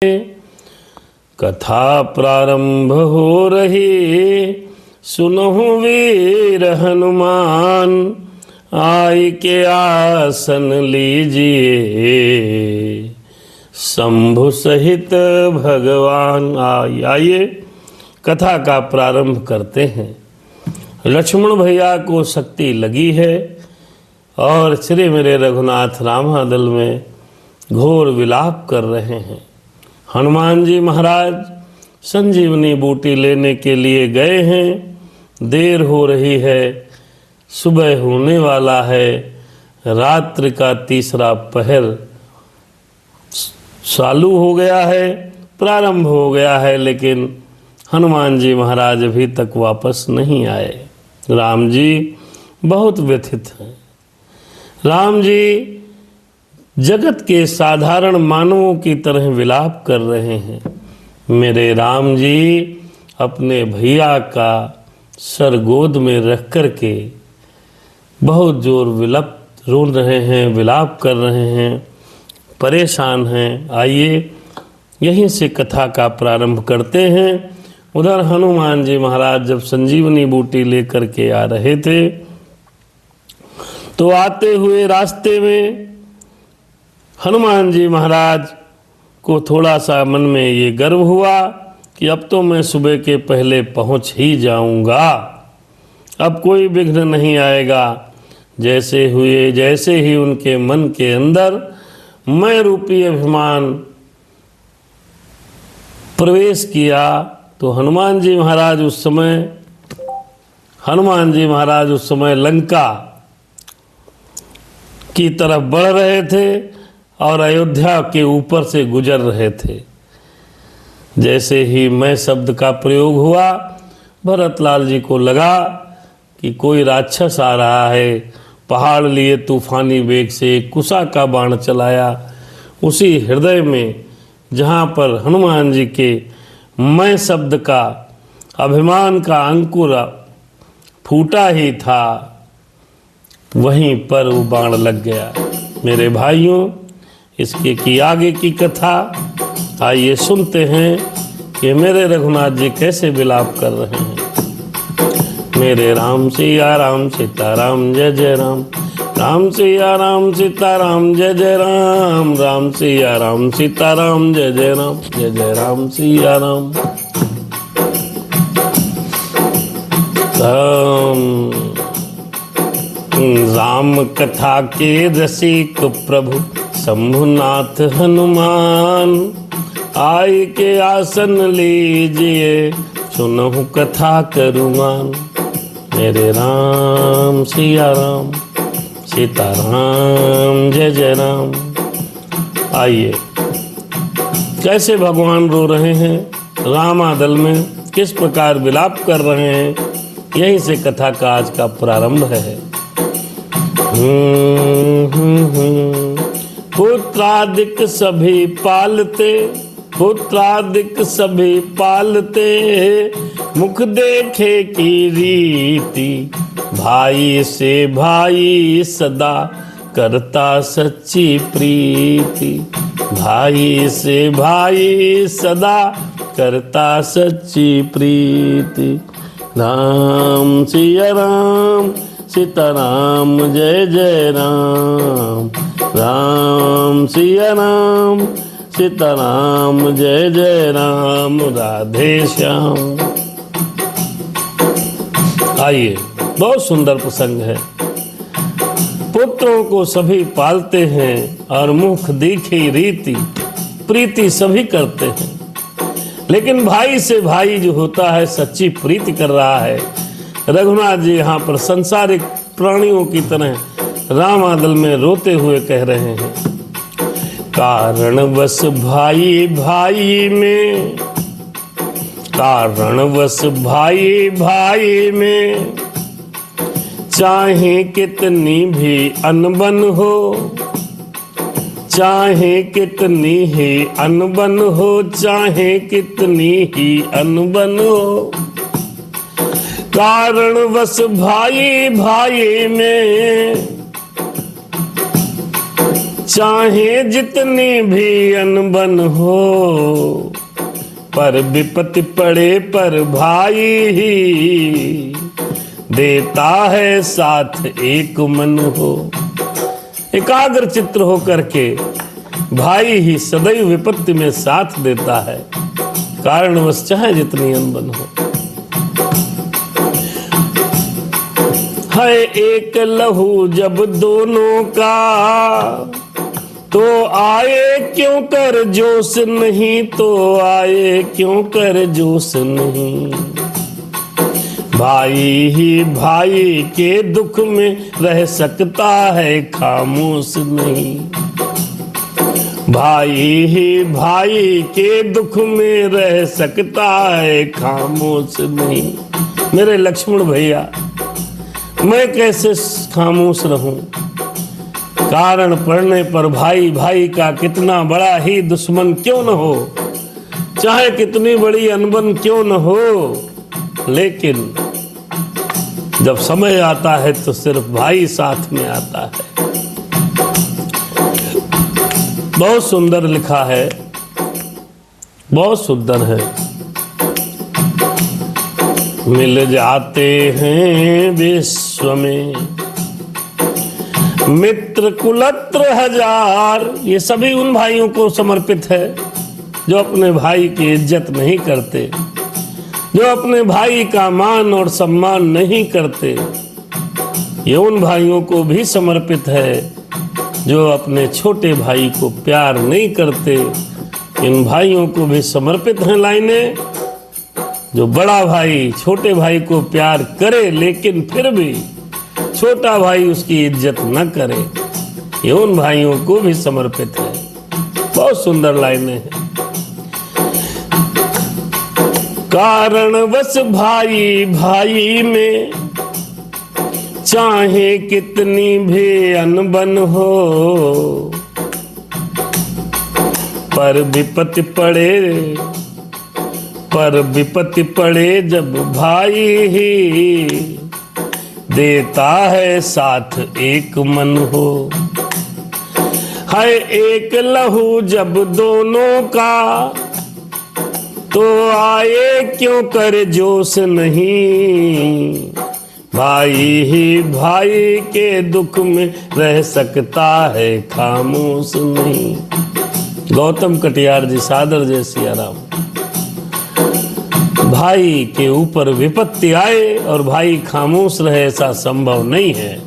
कथा प्रारंभ हो रही, सुनहु वीर हनुमान, आय के आसन लीजिए, शंभु सहित भगवान। आइए कथा का प्रारंभ करते हैं। लक्ष्मण भैया को शक्ति लगी है और श्री मेरे रघुनाथ रामादल में घोर विलाप कर रहे हैं। हनुमान जी महाराज संजीवनी बूटी लेने के लिए गए हैं। देर हो रही है, सुबह होने वाला है, रात्रि का तीसरा पहर चालू हो गया है, प्रारंभ हो गया है, लेकिन हनुमान जी महाराज अभी तक वापस नहीं आए। राम जी बहुत व्यथित हैं। राम जी जगत के साधारण मानवों की तरह विलाप कर रहे हैं। मेरे राम जी अपने भैया का सर गोद में रख कर के बहुत जोर रो रहे हैं, विलाप कर रहे हैं, परेशान हैं। आइए यहीं से कथा का प्रारंभ करते हैं। उधर हनुमान जी महाराज जब संजीवनी बूटी लेकर के आ रहे थे तो आते हुए रास्ते में हनुमान जी महाराज को थोड़ा सा मन में ये गर्व हुआ कि अब तो मैं सुबह के पहले पहुंच ही जाऊंगा, अब कोई विघ्न नहीं आएगा। जैसे ही उनके मन के अंदर मैं रूपी अभिमान प्रवेश किया तो हनुमान जी महाराज उस समय लंका की तरफ बढ़ रहे थे और अयोध्या के ऊपर से गुजर रहे थे। जैसे ही मैं शब्द का प्रयोग हुआ, भरतलाल जी को लगा कि कोई राक्षस आ रहा है। पहाड़ लिए तूफानी वेग से कुशा का बाण चलाया। उसी हृदय में जहाँ पर हनुमान जी के मैं शब्द का अभिमान का अंकुर फूटा ही था, वहीं पर वो बाण लग गया। मेरे भाइयों, इसके की आगे की कथा आइए सुनते हैं कि मेरे रघुनाथ जी कैसे विलाप कर रहे हैं। मेरे राम सिया राम सीताराम जय जय राम, राम सिया राम सीताराम जय जय राम, राम सिया राम सीताराम जय जय राम, जय जय राम सिया राम। राम कथा के रसिक प्रभु शंभुनाथ हनुमान, आय के आसन लीजिए, सुनहु कथा करुमान। मेरे राम सिया राम सीताराम जय जय राम। आइए कैसे भगवान रो रहे हैं, रामादल में किस प्रकार विलाप कर रहे हैं, यहीं से कथा का आज का प्रारंभ है। पुत्रादिक सभी पालते, पुत्रादिक सभी पालते, मुख देखे की रीति, भाई से भाई सदा करता सच्ची प्रीति, भाई से भाई सदा करता सच्ची प्रीति। राम सिया राम सीताराम जय जय राम, राम सिया राम सीताराम जय जय राम, राधे श्याम। आइए बहुत सुंदर प्रसंग है। पुत्रों को सभी पालते हैं और मुख देखी रीति प्रीति सभी करते हैं, लेकिन भाई से भाई जो होता है सच्ची प्रीति कर रहा है। रघुनाथ जी यहाँ पर संसारिक प्राणियों की तरह रामादल में रोते हुए कह रहे हैं। कारणवश भाई भाई में, कारणवश भाई भाई में, चाहे कितनी भी अनबन हो, चाहे कितनी ही अनबन हो, चाहे कितनी ही अनबन हो, कारणवश भाई भाई में, चाहे जितनी भी अनबन हो, पर विपत्ति पड़े पर भाई ही देता है साथ एक मन हो। एकाग्र चित्र हो करके भाई ही सदैव विपत्ति में साथ देता है, कारणवश चाहे जितनी अनबन हो। है एक लहू जब दोनों का, तो आए क्यों कर जोश नहीं, तो आए क्यों कर जोश नहीं। भाई ही भाई के दुख में रह सकता है खामोश नहीं। भाई ही भाई के दुख में रह सकता है खामोश नहीं। मेरे लक्ष्मण भैया, मैं कैसे खामोश रहूं? कारण पड़ने पर भाई भाई का कितना बड़ा ही दुश्मन क्यों न हो, चाहे कितनी बड़ी अनबन क्यों न हो, लेकिन जब समय आता है तो सिर्फ भाई साथ में आता है। बहुत सुंदर लिखा है, बहुत सुंदर है। मिल जाते हैं विश्व में मित्र कुलत्र हजार। ये सभी उन भाइयों को समर्पित है जो अपने भाई की इज्जत नहीं करते, जो अपने भाई का मान और सम्मान नहीं करते। ये उन भाइयों को भी समर्पित है जो अपने छोटे भाई को प्यार नहीं करते। इन भाइयों को भी समर्पित हैं लाइनें, जो बड़ा भाई छोटे भाई को प्यार करे लेकिन फिर भी छोटा भाई उसकी इज्जत न करे। ये उन भाइयों को भी समर्पित है। बहुत सुंदर लाइनें हैं। कारणवश भाई भाई में चाहे कितनी भी अनबन हो, पर विपत्ति पड़े जब भाई ही देता है साथ एक मन हो। है एक लहू जब दोनों का, तो आए क्यों कर जोश नहीं। भाई ही भाई के दुख में रह सकता है खामोश नहीं। गौतम कटियार जी, सादर जय सिया राम। भाई के ऊपर विपत्ति आए और भाई खामोश रहे, ऐसा संभव नहीं है।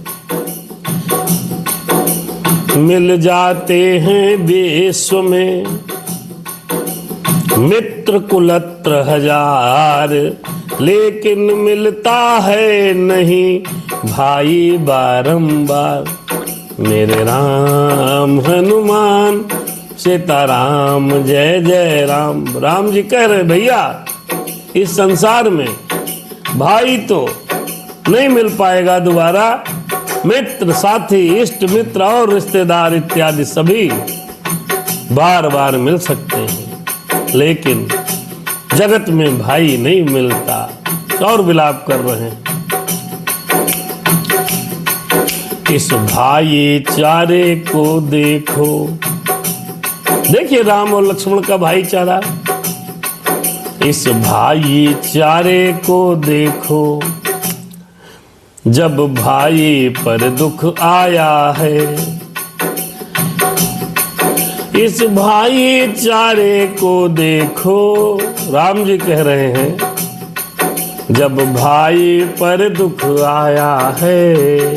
मिल जाते हैं विश्व में मित्र कुलत्र हजार, लेकिन मिलता है नहीं भाई बारंबार। मेरे राम हनुमान सीताराम जय जय राम। राम जी कह रहे भैया, इस संसार में भाई तो नहीं मिल पाएगा दोबारा, मित्र साथी इष्ट मित्र और रिश्तेदार इत्यादि सभी बार बार मिल सकते हैं, लेकिन जगत में भाई नहीं मिलता। और विलाप कर रहे हैं। इस भाईचारे को देखो, देखिए राम और लक्ष्मण का भाईचारा। इस भाईचारे को देखो, जब भाई पर दुख आया है। इस भाईचारे को देखो, राम जी कह रहे हैं, जब भाई पर दुख आया है,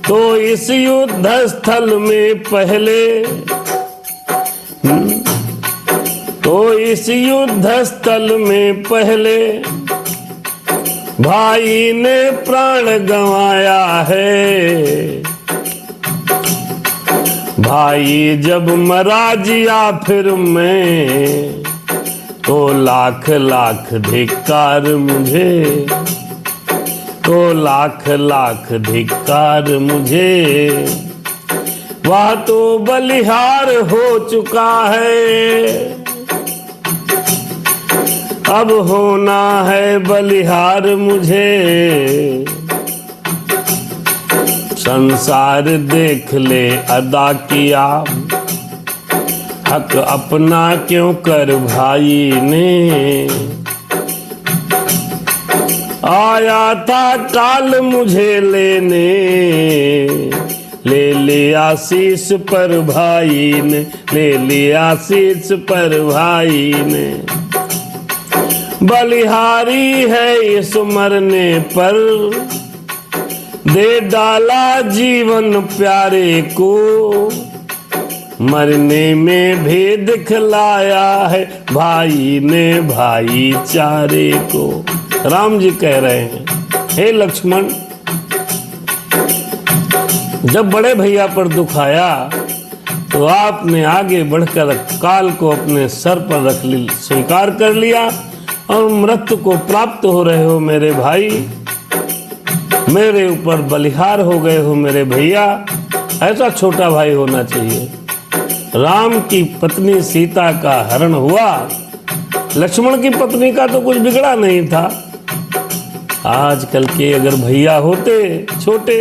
तो इस युद्ध स्थल में पहले, तो इस युद्ध स्थल में पहले भाई ने प्राण गंवाया है। भाई जब मरा जिया फिर मैं, तो लाख लाख धिक्कार मुझे, तो लाख लाख धिक्कार मुझे। वह तो बलिहार हो चुका है, अब होना है बलिहार मुझे। संसार देख ले अदा किया, हक अपना क्यों कर भाई ने। आया था काल मुझे लेने, ले लिया आशीष पर भाई ने, ले लिया आशीष पर भाई ने। बलिहारी है इस मरने पर, दे डाला जीवन प्यारे को। मरने में भी दिखलाया है भाई ने भाईचारे को। राम जी कह रहे हैं, हे लक्ष्मण, जब बड़े भैया पर दुख आया तो आपने आगे बढ़कर काल को अपने सर पर रख ली, स्वीकार कर लिया और मृत्यु को प्राप्त हो रहे हो मेरे भाई, मेरे ऊपर बलिहार हो गए हो मेरे भैया। ऐसा छोटा भाई होना चाहिए। राम की पत्नी सीता का हरण हुआ, लक्ष्मण की पत्नी का तो कुछ बिगड़ा नहीं था। आजकल के अगर भैया होते छोटे,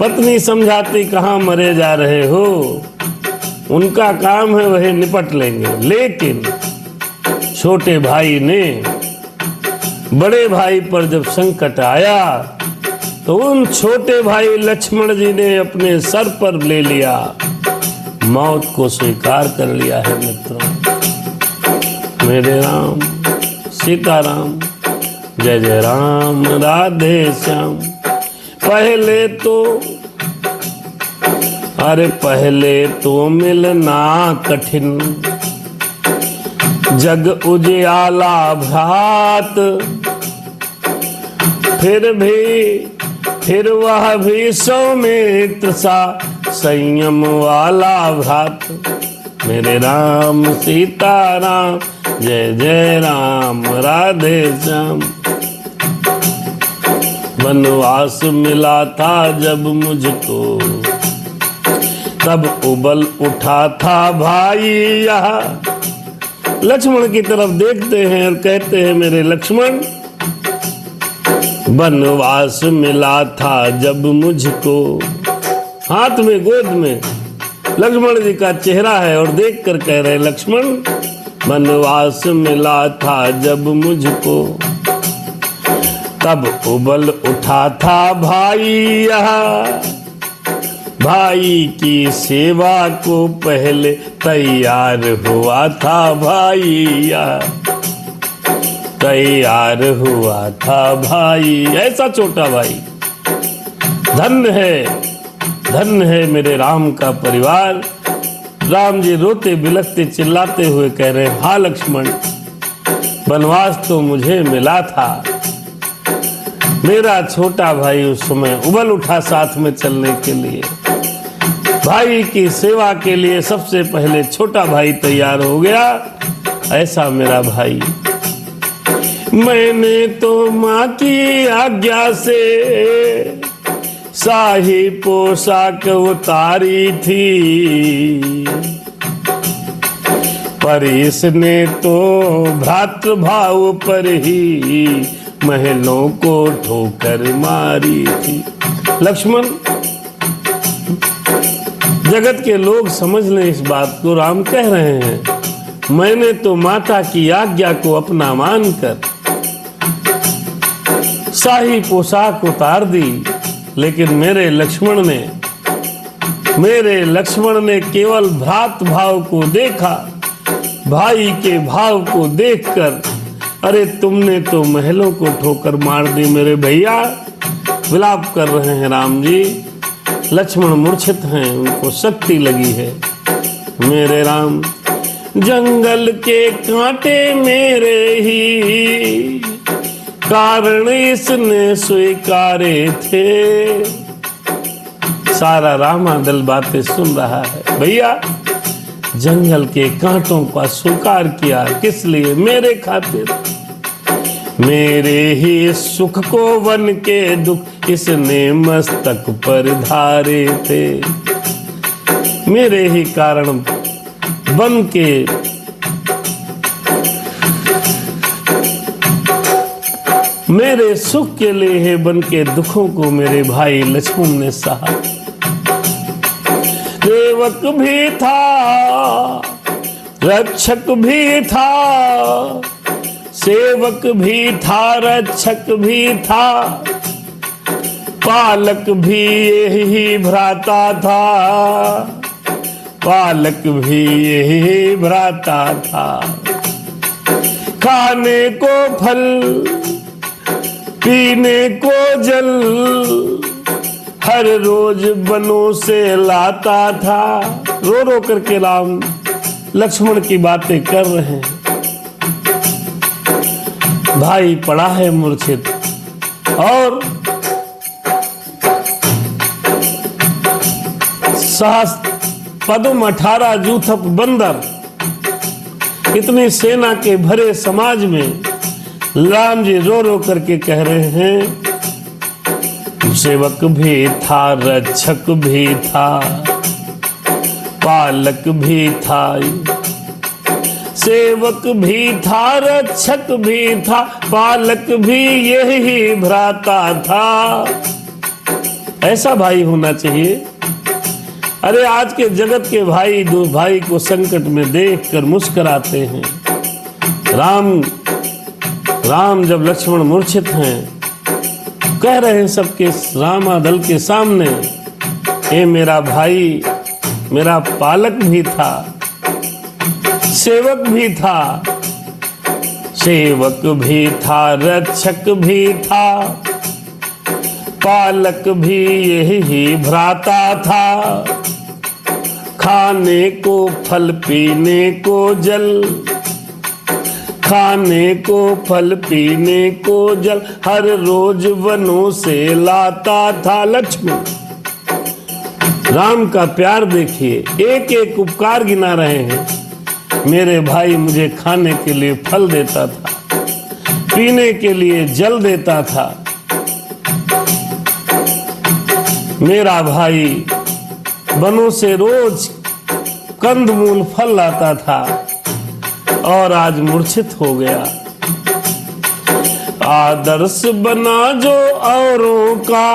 पत्नी समझाती कहाँ मरे जा रहे हो, उनका काम है वही निपट लेंगे। लेकिन छोटे भाई ने बड़े भाई पर जब संकट आया तो उन छोटे भाई लक्ष्मण जी ने अपने सर पर ले लिया, मौत को स्वीकार कर लिया है। मित्रों, मेरे राम सीताराम, जय जय राम राधे श्याम। पहले तो मिलना कठिन, जग उजियाला भ्रात, फिर वह भी सौमित्र सा संयम वाला भ्रात। मेरे राम सीताराम, जय जय राम राधे श्याम। वनवास मिला था जब मुझको, तब उबल उठा था भाई यहाँ। लक्ष्मण की तरफ देखते हैं और कहते हैं, मेरे लक्ष्मण, वनवास मिला था जब मुझको। हाथ में गोद में लक्ष्मण जी का चेहरा है और देखकर कह रहे, लक्ष्मण, वनवास मिला था जब मुझको, तब उबल उठा था भाई यहाँ। भाई की सेवा को पहले तैयार हुआ था भैया, तैयार हुआ था भाई। ऐसा छोटा भाई, धन्य है मेरे राम का परिवार। राम जी रोते बिलखते चिल्लाते हुए कह रहे, हाँ लक्ष्मण, वनवास तो मुझे मिला था, मेरा छोटा भाई उस समय उबल उठा साथ में चलने के लिए। भाई की सेवा के लिए सबसे पहले छोटा भाई तैयार हो गया। ऐसा मेरा भाई, मैंने तो माँ की आज्ञा से शाही पोशाक उतारी थी, पर इसने तो भ्रातृभाव पर ही महलों को ठोकर मारी थी। लक्ष्मण, जगत के लोग समझ लें इस बात को, राम कह रहे हैं, मैंने तो माता की आज्ञा को अपना मानकर शाही पोशाक उतार दी, लेकिन मेरे लक्ष्मण ने केवल भ्रात भाव को देखा। भाई के भाव को देखकर, अरे तुमने तो महलों को ठोकर मार दी मेरे भैया। विलाप कर रहे हैं राम जी। लक्ष्मण मूर्छित हैं, उनको शक्ति लगी है। मेरे राम, जंगल के कांटे मेरे ही कारण इसने स्वीकारे थे। सारा रामादल बातें सुन रहा है। भैया, जंगल के कांटों का स्वीकार किया, किस लिए? मेरे खातिर। मेरे ही सुख को वन के दुख इसने मस्तक पर धारे थे। मेरे ही कारण वन के मेरे सुख के लिए है बन के दुखों को मेरे भाई लक्ष्मण ने सहा। सेवक भी था रक्षक भी था, सेवक भी था रक्षक भी था, पालक भी यही भ्राता था, पालक भी यही भ्राता था। खाने को फल पीने को जल हर रोज बनों से लाता था। रो रो करके राम लक्ष्मण की बातें कर रहे हैं। भाई पड़ा है मूर्छित और सहस पदम 18 जूथप बंदर, इतनी सेना के भरे समाज में राम जी रो रो करके कह रहे हैं, सेवक भी था रक्षक भी था, पालक भी था, सेवक भी था रक्षक भी था, पालक भी यही भ्राता था। ऐसा भाई होना चाहिए। अरे आज के जगत के भाई दो भाई को संकट में देखकर मुस्कुराते हैं। राम जब लक्ष्मण मूर्छित हैं, कह रहे हैं सबके रामादल के सामने, ए मेरा भाई मेरा पालक भी था, सेवक भी था, सेवक भी था रक्षक भी था, पालक भी यही भ्राता था। खाने को फल पीने को जल, खाने को फल पीने को जल हर रोज वनों से लाता था। लक्ष्मण राम का प्यार देखिए, एक एक उपकार गिना रहे हैं। मेरे भाई मुझे खाने के लिए फल देता था, पीने के लिए जल देता था, मेरा भाई वनों से रोज कंदमूल फल लाता था और आज मूर्छित हो गया। आदर्श बना जो औरों का,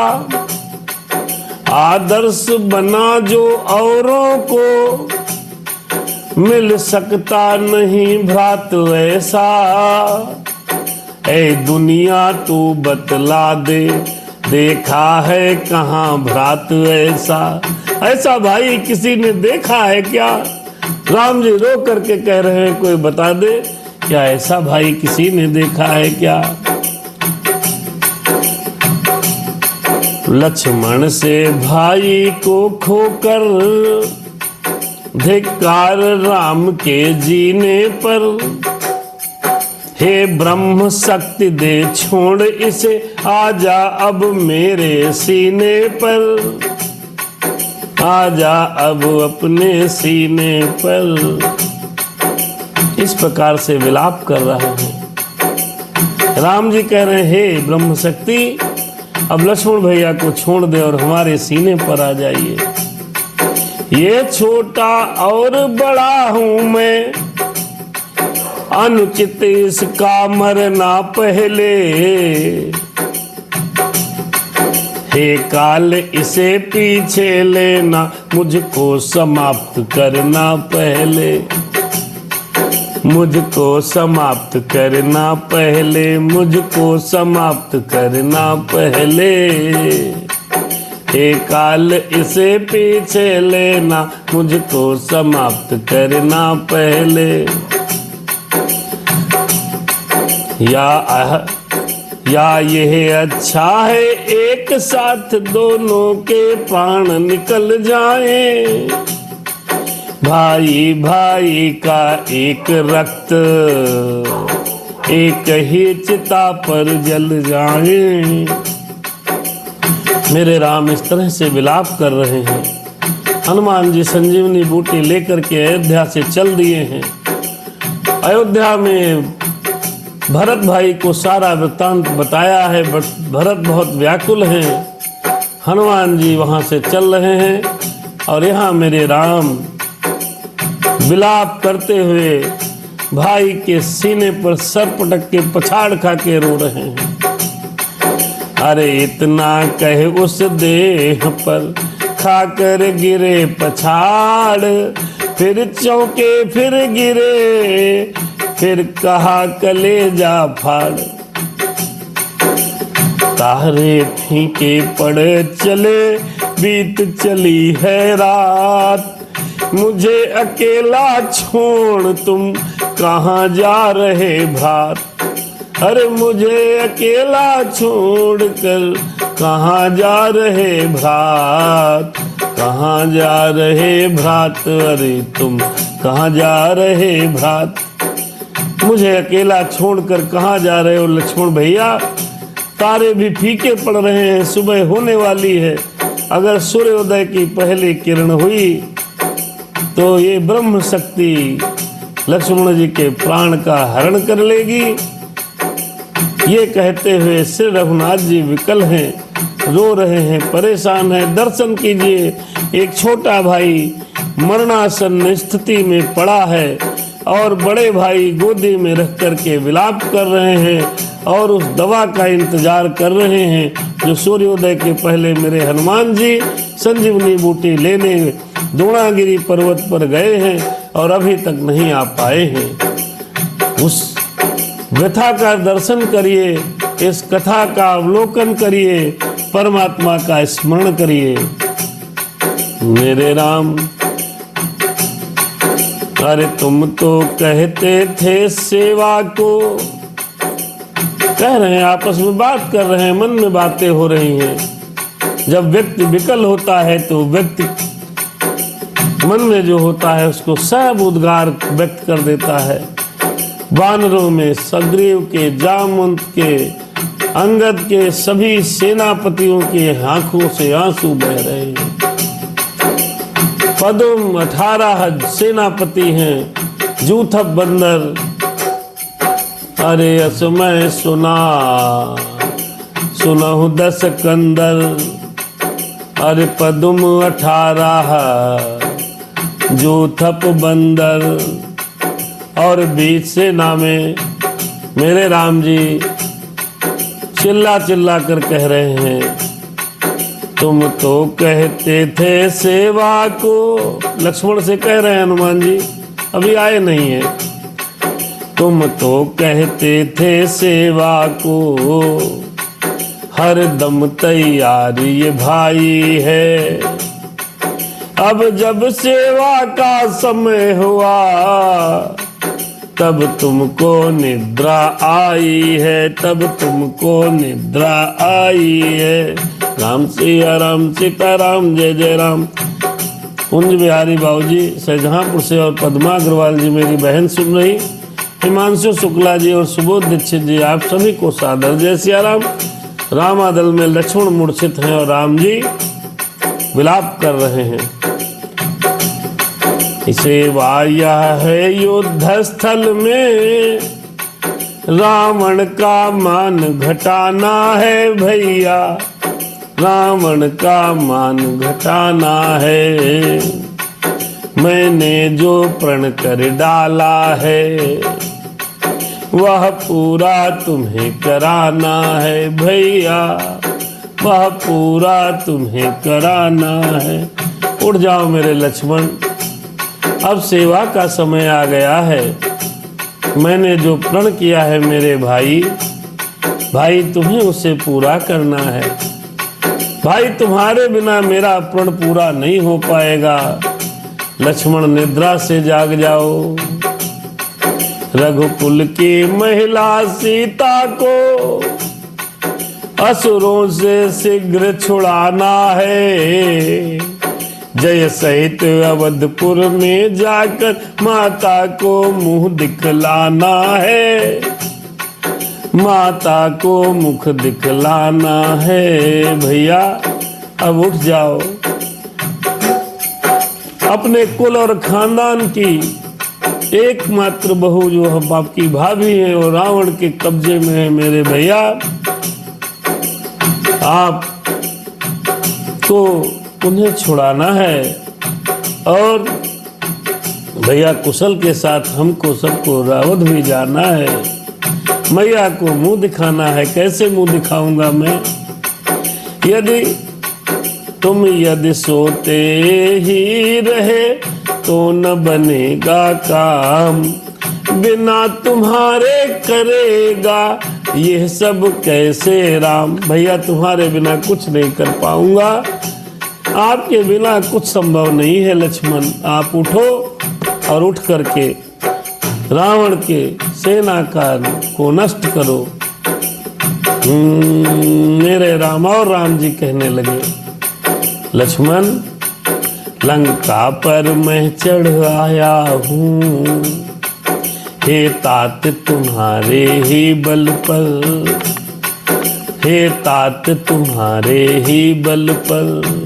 आदर्श बना जो औरों को, मिल सकता नहीं भ्रात ऐसा। ऐ दुनिया तू बतला दे, देखा है कहाँ भ्रात ऐसा। ऐसा भाई किसी ने देखा है क्या? राम जी रो करके कह रहे हैं, कोई बता दे क्या ऐसा भाई किसी ने देखा है क्या? लक्ष्मण से भाई को खोकर धिक्कार राम के जीने पर, हे ब्रह्म शक्ति दे छोड़ इसे, आजा अब मेरे सीने पर, आजा अब अपने सीने पर। इस प्रकार से विलाप कर रहे हैं। राम जी कह रहे हैं, हे ब्रह्म शक्ति अब लक्ष्मण भैया को छोड़ दे और हमारे सीने पर आ जाइए। ये छोटा और बड़ा हूं मैं, अनुचित इसका मरना पहले, हे काल इसे पीछे लेना, मुझको समाप्त करना पहले, मुझको समाप्त करना पहले, मुझको समाप्त करना पहले, हे काल इसे पीछे लेना, मुझको समाप्त करना पहले। या यह अच्छा है एक साथ दोनों के प्राण निकल जाएं, भाई भाई का एक रक्त एक ही चिता पर जल जाएं। मेरे राम इस तरह से विलाप कर रहे हैं। हनुमान जी संजीवनी बूटी लेकर के अयोध्या से चल दिए हैं। अयोध्या में भरत भाई को सारा वृत्तांत बताया है। भरत बहुत व्याकुल हैं। हनुमान जी वहां से चल रहे हैं और यहाँ मेरे राम विलाप करते हुए भाई के सीने पर सर पटक के पछाड़ खा के रो रहे हैं। अरे इतना कहे उस देह पर खाकर गिरे पछाड़, फिर चौंके फिर गिरे, फिर कहा कलेजा फाड़। तारे फीके पड़े चले, बीत चली है रात, मुझे अकेला छोड़ तुम कहाँ जा रहे भ्रात। अरे मुझे अकेला छोड़ कर कहाँ जा रहे भ्रात, कहाँ जा रहे भ्रात, अरे तुम कहाँ जा रहे भ्रात। मुझे अकेला छोड़कर कहाँ जा रहे हो लक्ष्मण भैया, तारे भी फीके पड़ रहे हैं, सुबह होने वाली है। अगर सूर्योदय की पहली किरण हुई तो ये ब्रह्म शक्ति लक्ष्मण जी के प्राण का हरण कर लेगी। ये कहते हुए श्री रघुनाथ जी विकल हैं, रो रहे हैं, परेशान हैं। दर्शन कीजिए, एक छोटा भाई मरणासन स्थिति में पड़ा है और बड़े भाई गोदी में रख कर के विलाप कर रहे हैं और उस दवा का इंतजार कर रहे हैं जो सूर्योदय के पहले मेरे हनुमान जी संजीवनी बूटी लेने द्रोणागिरी पर्वत पर गए हैं और अभी तक नहीं आ पाए हैं। उस व्यथा का दर्शन करिए, इस कथा का अवलोकन करिए, परमात्मा का स्मरण करिए। मेरे राम, अरे तुम तो कहते थे सेवा को, कह रहे हैं, आपस में बात कर रहे हैं, मन में बातें हो रही हैं। जब व्यक्ति विकल होता है तो व्यक्ति मन में जो होता है उसको सब उद्गार व्यक्त कर देता है। वानरों में सग्रीव के, जामवंत के, अंगद के, सभी सेनापतियों के आंखों से आंसू बह रहे हैं। पदुम 18 सेनापति हैं, जूथप बंदर, अरे असमय सुनहु 10 कंदर, अरे पदुम 18 जूथप बंदर और 20 सेना में मेरे राम जी चिल्ला चिल्ला कर कह रहे हैं, तुम तो कहते थे सेवा को। लक्ष्मण से कह रहे हैं हनुमान जी, अभी आए नहीं है। तुम तो कहते थे सेवा को, हर दम तैयार ये भाई है। अब जब सेवा का समय हुआ तब तुमको निद्रा आई है, तब तुमको निद्रा आई है। राम सिया राम, सीताराम, जय जय राम। कुंज बिहारी बाबूजी शाहजहांपुर से और पद्मा अग्रवाल जी मेरी बहन सुन रही, हिमांशु शुक्ला जी और सुबोध दीक्षित जी, आप सभी को सादर जय सिया राम। रामादल में लक्ष्मण मूर्छित हैं और राम जी विलाप कर रहे हैं। इसे वाया है युद्ध स्थल में, रावण का मान घटाना है भैया, रावण का मान घटाना है। मैंने जो प्रण कर डाला है वह पूरा तुम्हें कराना है भैया, वह पूरा तुम्हें कराना है। उठ जाओ मेरे लक्ष्मण, अब सेवा का समय आ गया है। मैंने जो प्रण किया है मेरे भाई, भाई तुम्हें उसे पूरा करना है। भाई तुम्हारे बिना मेरा प्रण पूरा नहीं हो पाएगा। लक्ष्मण निद्रा से जाग जाओ। रघुकुल की महिला सीता को असुरों से शीघ्र छुड़ाना है। जय सहित अवधपुर में जाकर माता को मुंह दिखलाना है, माता को मुख दिखलाना है। भैया अब उठ जाओ। अपने कुल और खानदान की एकमात्र बहू जो हम आपकी भाभी है और रावण के कब्जे में है मेरे भैया, आप को उन्हें छुड़ाना है। और भैया कुशल के साथ हमको सबको रावत भी जाना है। मैया को मुंह दिखाना है। कैसे मुंह दिखाऊंगा मैं? यदि तुम यदि सोते ही रहे तो न बनेगा काम, बिना तुम्हारे करेगा यह सब कैसे राम। भैया तुम्हारे बिना कुछ नहीं कर पाऊंगा, आपके बिना कुछ संभव नहीं है लक्ष्मण। आप उठो और उठ करके रावण के सेना को नष्ट करो। मेरे राम। और राम जी कहने लगे, लक्ष्मण लंका पर मैं चढ़ आया हूँ, हे तात तुम्हारे ही बल पर, हे तात तुम्हारे ही बल पर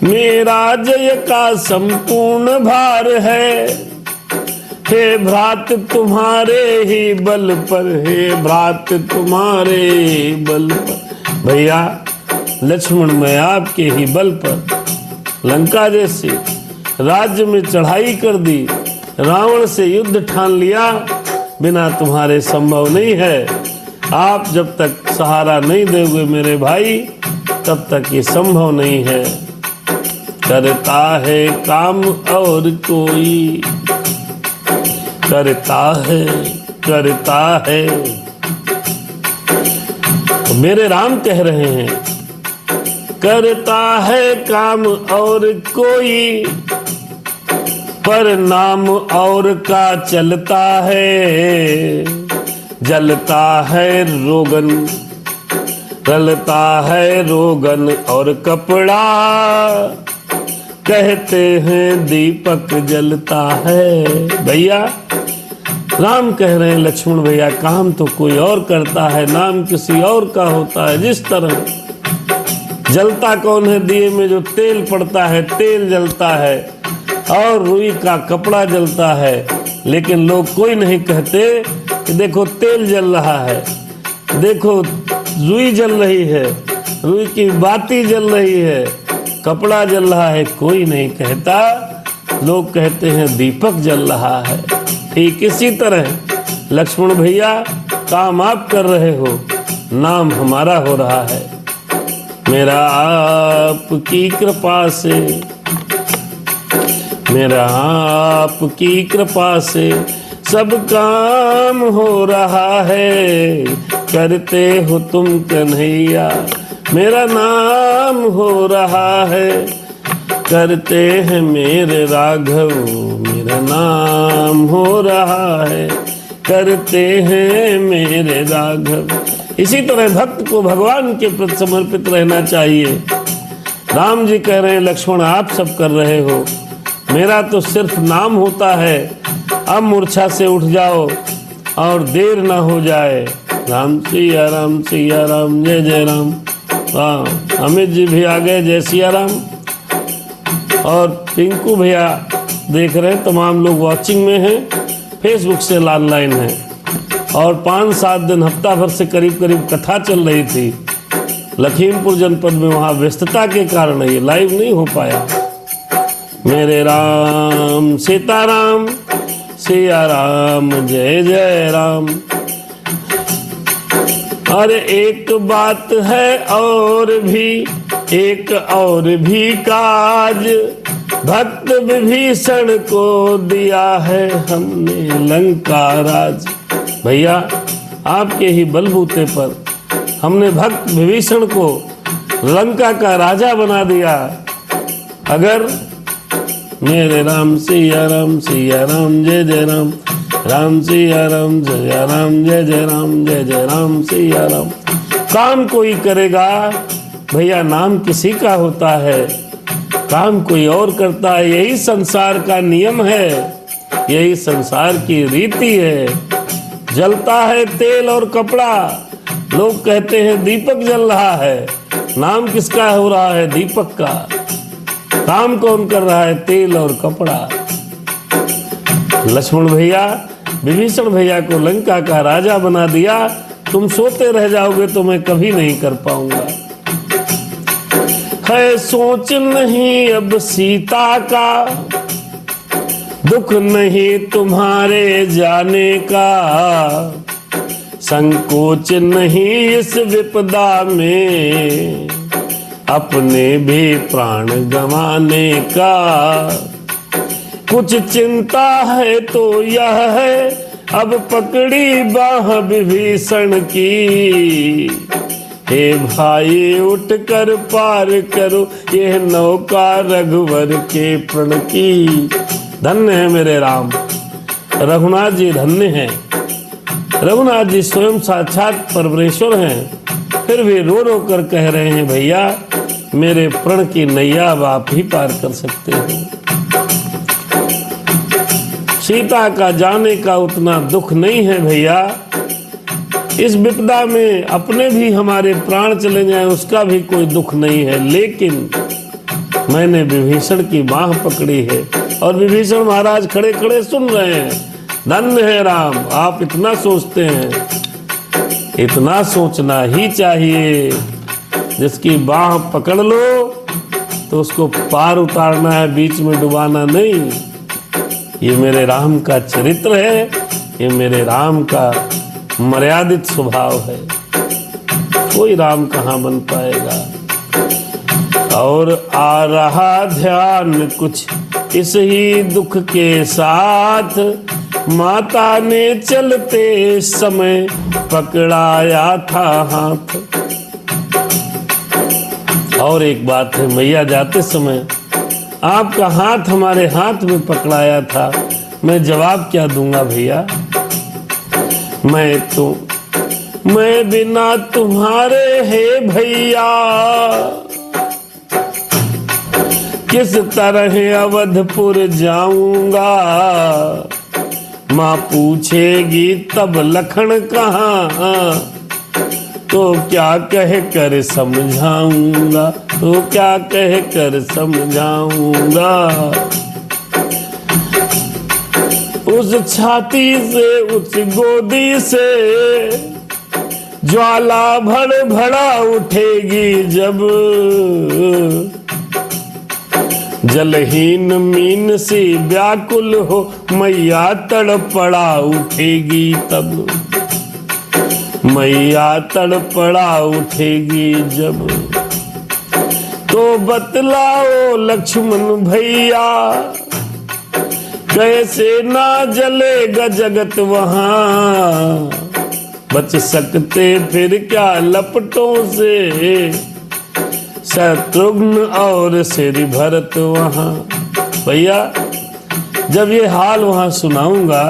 मेरा जय का संपूर्ण भार है, हे भ्रात तुम्हारे ही बल पर, हे भ्रात तुम्हारे ही बल पर। भैया लक्ष्मण मैं आपके ही बल पर लंका जैसे राज्य में चढ़ाई कर दी, रावण से युद्ध ठान लिया, बिना तुम्हारे संभव नहीं है। आप जब तक सहारा नहीं दोगे मेरे भाई, तब तक ये संभव नहीं है। करता है काम और कोई, करता है, करता है। तो मेरे राम कह रहे हैं, करता है काम और कोई, पर नाम और का चलता है, जलता है रोगन, रलता है रोगन और कपड़ा, कहते हैं दीपक जलता है। भैया राम कह रहे हैं, लक्ष्मण भैया काम तो कोई और करता है, नाम किसी और का होता है। जिस तरह जलता कौन है, दिए में जो तेल पड़ता है तेल जलता है, और रुई का कपड़ा जलता है, लेकिन लोग कोई नहीं कहते कि देखो तेल जल रहा है, देखो रुई जल रही है, रुई की बाती जल रही है, कपड़ा जल रहा है, कोई नहीं कहता। लोग कहते हैं दीपक जल रहा है। ठीक इसी तरह लक्ष्मण भैया काम आप कर रहे हो, नाम हमारा हो रहा है। मेरा आपकी कृपा से, मेरा आपकी कृपा से सब काम हो रहा है, करते हो तुम कन्हैया मेरा नाम हो रहा है, करते हैं मेरे राघव मेरा नाम हो रहा है, करते हैं मेरे राघव। इसी तरह भक्त को भगवान के प्रति समर्पित रहना चाहिए। राम जी कह रहे हैं, लक्ष्मण आप सब कर रहे हो, मेरा तो सिर्फ नाम होता है। अब मूर्छा से उठ जाओ और देर ना हो जाए। राम सिया राम सिया राम, जय जय राम। हाँ, अमित जी भी आ गए, जय सिया राम। और पिंकू भैया देख रहे हैं, तमाम लोग वॉचिंग में हैं, फेसबुक से ऑनलाइन हैं। और 5-7 दिन हफ्ता भर से करीब करीब कथा चल रही थी लखीमपुर जनपद में, वहाँ व्यस्तता के कारण ये लाइव नहीं हो पाया। मेरे राम सीताराम, सिया राम, जय जय राम। अरे एक बात है और भी, एक और भी काज, भक्त विभीषण को दिया है हमने लंका राज। भैया आपके ही बलबूते पर हमने भक्त विभीषण को लंका का राजा बना दिया। अगर मेरे राम सिया राम, सिया राम, जय जय राम, राम सिया राम, जय राम, जय जय राम, जय जय राम, सिया राम। काम कोई करेगा भैया, नाम किसी का होता है, काम कोई और करता है। यही संसार का नियम है, यही संसार की रीति है। जलता है तेल और कपड़ा, लोग कहते हैं दीपक जल रहा है, नाम किसका हो रहा है? दीपक का। काम कौन कर रहा है? तेल और कपड़ा। लक्ष्मण भैया विभीषण भैया को लंका का राजा बना दिया। तुम सोते रह जाओगे तो मैं कभी नहीं कर पाऊंगा। है सोच नहीं अब सीता का, दुख नहीं तुम्हारे जाने का, संकोच नहीं इस विपदा में, अपने भी प्राण गंवाने का। कुछ चिंता है तो यह है, अब पकड़ी बाह विभीषण की। हे भाई उठ कर पार करो यह नौका रघुवर के प्रण की। धन्य है मेरे राम, रघुनाथ जी धन्य हैं। रघुनाथ जी स्वयं साक्षात परमेश्वर हैं, फिर भी रो रो कर कह रहे हैं भैया मेरे प्रण की नैया अब आप ही पार कर सकते हो। सीता का जाने का उतना दुख नहीं है भैया, इस विपदा में अपने भी हमारे प्राण चले जाएं उसका भी कोई दुख नहीं है, लेकिन मैंने विभीषण की बाह पकड़ी है और विभीषण महाराज खड़े खड़े सुन रहे हैं। धन्य है राम, आप इतना सोचते हैं, इतना सोचना ही चाहिए। जिसकी बाह पकड़ लो तो उसको पार उतारना है, बीच में डुबाना नहीं। ये मेरे राम का चरित्र है, ये मेरे राम का मर्यादित स्वभाव है, कोई राम कहाँ बन पाएगा। और आ रहा ध्यान कुछ इस ही दुख के साथ, माता ने चलते समय पकड़ाया था हाथ। और एक बात है, मैया जाते समय आपका हाथ हमारे हाथ में पकड़ाया था। मैं जवाब क्या दूंगा भैया, मैं बिना तुम्हारे है भैया किस तरह अवधपुर जाऊंगा। माँ पूछेगी तब लखन कहाँ, तो क्या कह कर समझाऊंगा, तो क्या कह कर समझाऊंगा। उस छाती से उस गोदी से ज्वाला भड़ भड़ा उठेगी जब, जलहीन मीन सी व्याकुल हो मैया तड़पड़ा उठेगी तब, मैया तड़पड़ा उठेगी जब। तो बतलाओ लक्ष्मण भैया कैसे ना जलेगा जगत वहां, बच सकते फिर क्या लपटों से शत्रुघ्न और श्री भरत वहां। भैया जब ये हाल वहां सुनाऊंगा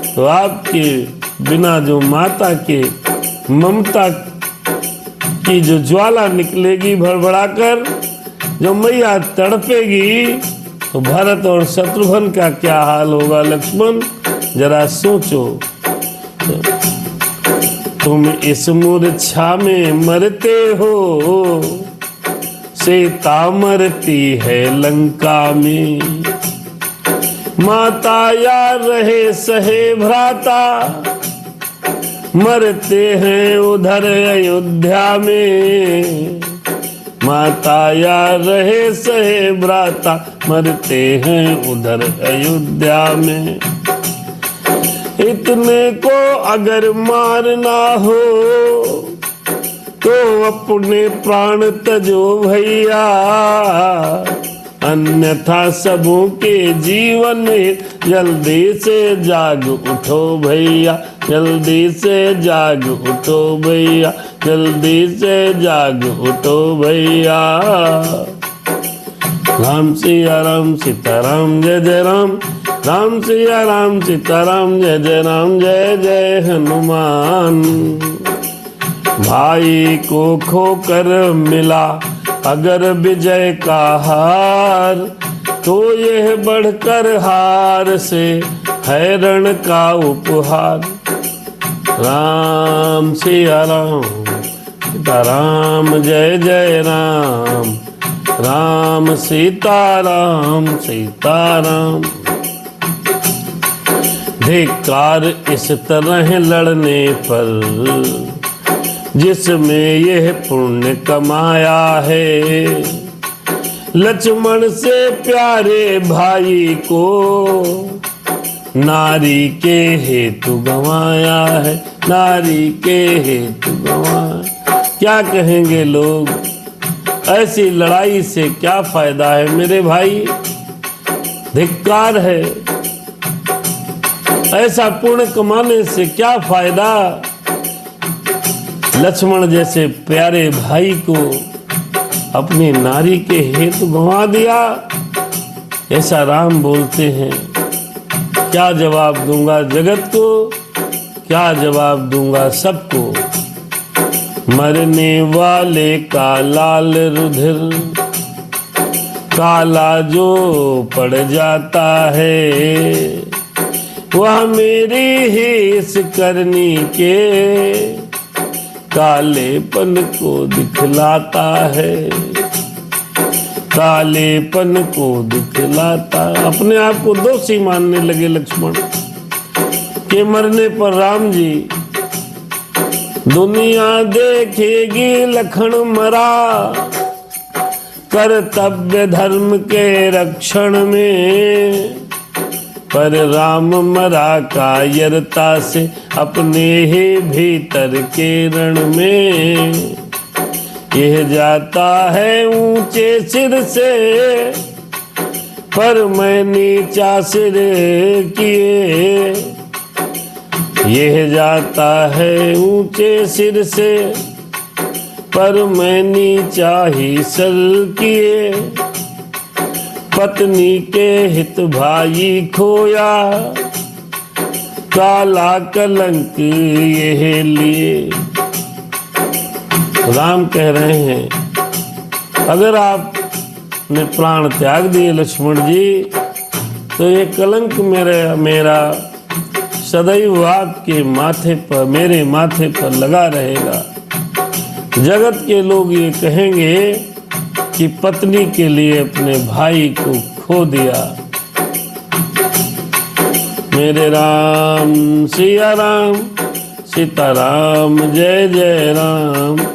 तो आपके बिना जो माता के ममता की जो ज्वाला निकलेगी भड़बड़ाकर, जो मैया तड़पेगी, तो भरत और शत्रुघ्न का क्या हाल होगा। लक्ष्मण जरा सोचो, तुम इस मूर्छा में मरते हो, सीता मरती है लंका में। माता या रहे सहे भ्राता, मरते हैं उधर अयोध्या में। माता या रहे सहे भ्राता, मरते हैं उधर अयोध्या में। इतने को अगर मारना हो तो अपने प्राण तजो भैया, अन्यथा सबों के जीवन में जल्दी से जाग उठो भैया, जल्दी से जाग उठो भैया, जल्दी से जाग उठो भैया। राम सिया राम सीताराम जय जय राम, राम सिया राम सीताराम जय जय राम, जय जय हनुमान। भाई को खोकर मिला अगर विजय का हार, तो यह बढ़कर हार से है रण का उपहार। राम सिया राम सीताराम जय जय राम, राम सीताराम सीताराम। धिक्कार इस तरह लड़ने पर जिसमें यह पुण्य कमाया है। लक्ष्मण से प्यारे भाई को नारी के हेतु गंवाया है, नारी के हेतु गंवाया। क्या कहेंगे लोग, ऐसी लड़ाई से क्या फायदा है मेरे भाई, धिक्कार है। ऐसा पुण्य कमाने से क्या फायदा, लक्ष्मण जैसे प्यारे भाई को अपनी नारी के हेतु गंवा दिया। ऐसा राम बोलते हैं। क्या जवाब दूंगा जगत को, क्या जवाब दूंगा सबको। मरने वाले का लाल रुधिर काला जो पड़ जाता है, वह मेरी ही इस करनी के कालेपन को दिखलाता है, कालेपन को दिखलाता। अपने आप को दोषी मानने लगे लक्ष्मण के मरने पर राम जी दुनिया देखेगी लखन मरा, कर्तव्य धर्म के रक्षण में, पर राम मरा कायरता से अपने ही भीतर के रण में। यह जाता है ऊंचे सिर से, पर मैं नीचा सिर किए। यह जाता है ऊंचे सिर से, पर मैं नीचा ही सर किए। पत्नी के हित भाई खोया, काला कलंक यह लिए। राम कह रहे हैं अगर आपने प्राण त्याग दिए लक्ष्मण जी, तो ये कलंक मेरा सदैव आपके माथे पर, मेरे माथे पर लगा रहेगा। जगत के लोग ये कहेंगे कि पत्नी के लिए अपने भाई को खो दिया। मेरे राम सिया राम, सीताराम जय जय राम।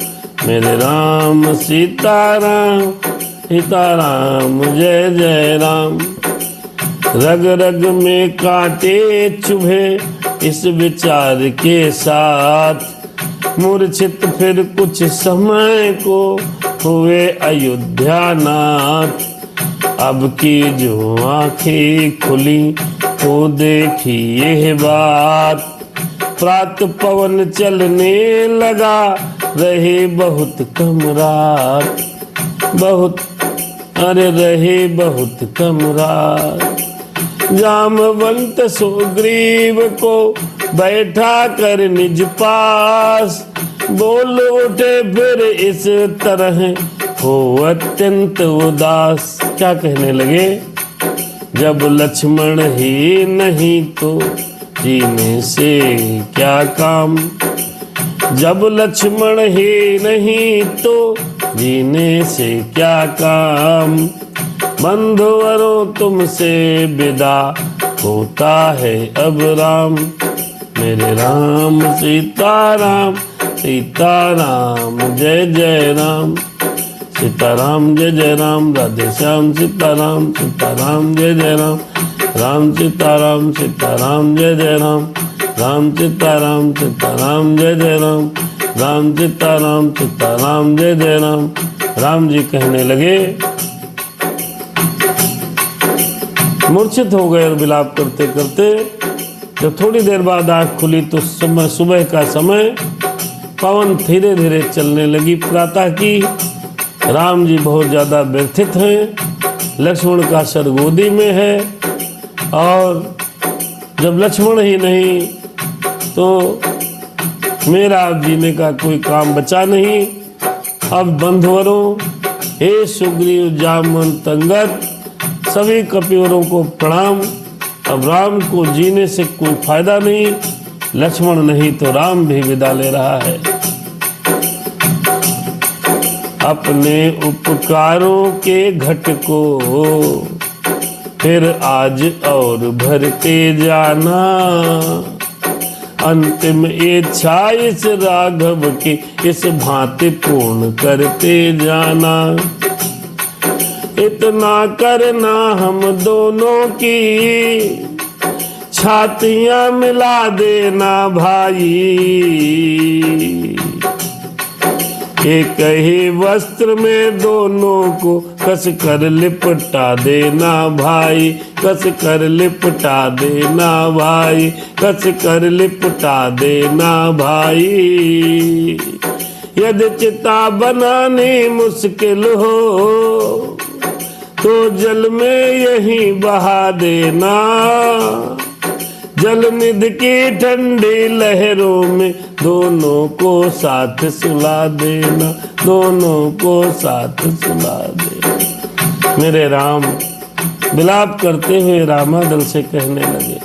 मेरे राम सीताराम, सीताराम जय जय राम। रग रग में कांटे चुभे इस विचार के साथ, मूर्छित फिर कुछ समय को हुए अयोध्या नाथ। अब की जो आंखें खुली तो देखी यह बात, प्रात पवन चलने लगा रहे बहुत कम रात, बहुत अरे रहे बहुत कम रात। जामवंत सुग्रीव को बैठा कर निज पास, बोल उठे फिर इस तरह हो अत्यंत उदास। क्या कहने लगे, जब लक्ष्मण ही नहीं तो जीने से क्या काम। जब लक्ष्मण ही नहीं तो जीने से क्या काम। बंधुवरों तुमसे विदा होता है अब राम। मेरे राम सीताराम, सीताराम जय जय राम। सीताराम जय जय राम, राधे श्याम सीताराम, सीताराम जय जय राम। राम सीताराम, सीताराम जय जय राम। राम सीताराम, सीताराम जय जय राम। राम सीताराम, सीताराम जय जय राम। राम जी कहने लगे, मूर्छित हो गए और विलाप करते करते। जब थोड़ी देर बाद आँख खुली तो सुबह का समय, पवन धीरे धीरे चलने लगी प्रातः की। राम जी बहुत ज़्यादा व्यथित हैं। लक्ष्मण का सर गोदी में है, और जब लक्ष्मण ही नहीं तो मेरा अब जीने का कोई काम बचा नहीं। अब बंधुवरों, हे सुग्रीव जामवंत अंगद, सभी कपिवरों को प्रणाम। अब राम को जीने से कोई फायदा नहीं। लक्ष्मण नहीं तो राम भी विदा ले रहा है। अपने उपकारों के घट को फिर आज और भरते जाना। अंतिम इच्छा इस राघव की इस भांति पूर्ण करते जाना। इतना करना हम दोनों की छातियां मिला देना भाई, एक ही वस्त्र में दोनों को कस कर लिपटा देना भाई, कस कर लिपटा देना भाई, कस कर लिपटा देना भाई। यदि चिता बनानी मुश्किल हो तो जल में यही बहा देना, जल निधि की ठंडी लहरों में दोनों को साथ सुला देना, दोनों को साथ सुला देना। मेरे राम विलाप करते हुए रामादल से कहने लगे,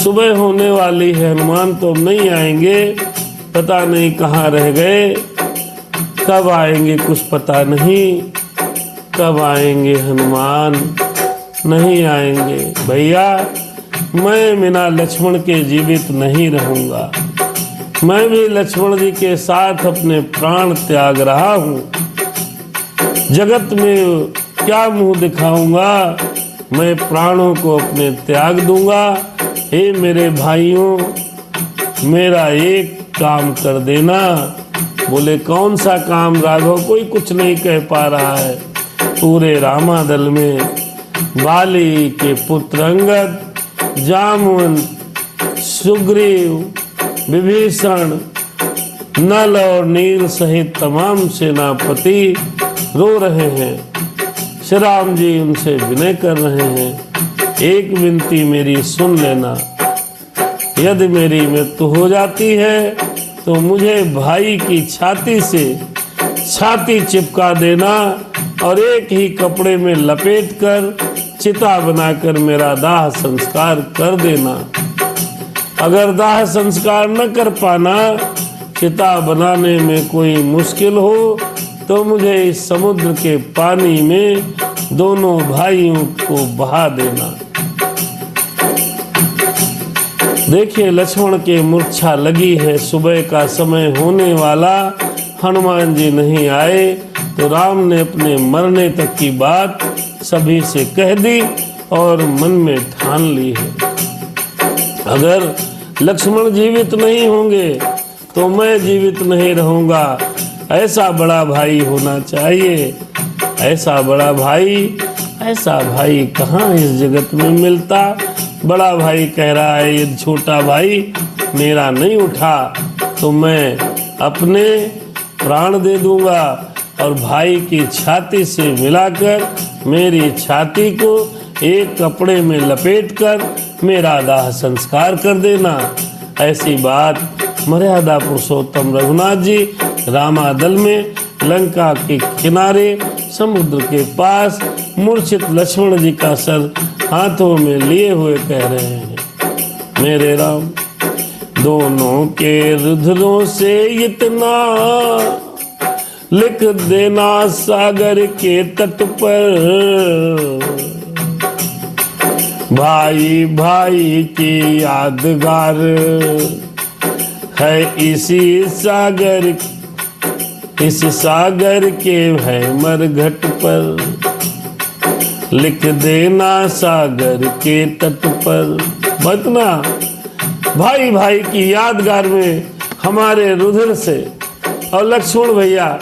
सुबह होने वाली है, हनुमान तो नहीं आएंगे, पता नहीं कहाँ रह गए, कब आएंगे कुछ पता नहीं, कब आएंगे हनुमान, नहीं आएंगे भैया। मैं बिना लक्ष्मण के जीवित नहीं रहूंगा, मैं भी लक्ष्मण जी के साथ अपने प्राण त्याग रहा हूँ, जगत में क्या मुंह दिखाऊंगा, मैं प्राणों को अपने त्याग दूंगा। हे मेरे भाइयों, मेरा एक काम कर देना। बोले कौन सा काम राघव? कोई कुछ नहीं कह पा रहा है। पूरे रामादल में बाली के पुत्र अंगद, जामुन, सुग्रीव, विभीषण, नल और नील सहित तमाम सेनापति रो रहे हैं। श्री राम जी उनसे विनय कर रहे हैं, एक विनती मेरी सुन लेना, यदि मेरी मृत्यु हो जाती है तो मुझे भाई की छाती से छाती चिपका देना और एक ही कपड़े में लपेट कर चिता बनाकर मेरा दाह संस्कार कर देना। अगर दाह संस्कार न कर पाना, चिता बनाने में कोई मुश्किल हो, तो मुझे इस समुद्र के पानी में दोनों भाइयों को बहा देना। देखिए लक्ष्मण के मूर्छा लगी है, सुबह का समय होने वाला, हनुमान जी नहीं आए तो राम ने अपने मरने तक की बात सभी से कह दी और मन में ठान ली है, अगर लक्ष्मण जीवित नहीं होंगे तो मैं जीवित नहीं रहूंगा। ऐसा बड़ा भाई होना चाहिए, ऐसा बड़ा भाई, ऐसा भाई कहाँ इस जगत में मिलता। बड़ा भाई कह रहा है ये छोटा भाई मेरा नहीं उठा तो मैं अपने प्राण दे दूंगा और भाई की छाती से मिलाकर मेरी छाती को एक कपड़े में लपेटकर मेरा दाह संस्कार कर देना। ऐसी बात मर्यादा पुरुषोत्तम रघुनाथ जी रामादल में लंका के किनारे समुद्र के पास मूर्छित लक्ष्मण जी का सर हाथों में लिए हुए कह रहे हैं, मेरे राम दोनों के रुधिरों से इतना लिख देना सागर के तट पर, भाई भाई की यादगार है इसी सागर, इस सागर के है मरघट पर, लिख देना सागर के तट पर। बतना भाई भाई की यादगार में हमारे रुधिर से और लक्ष्मण भैया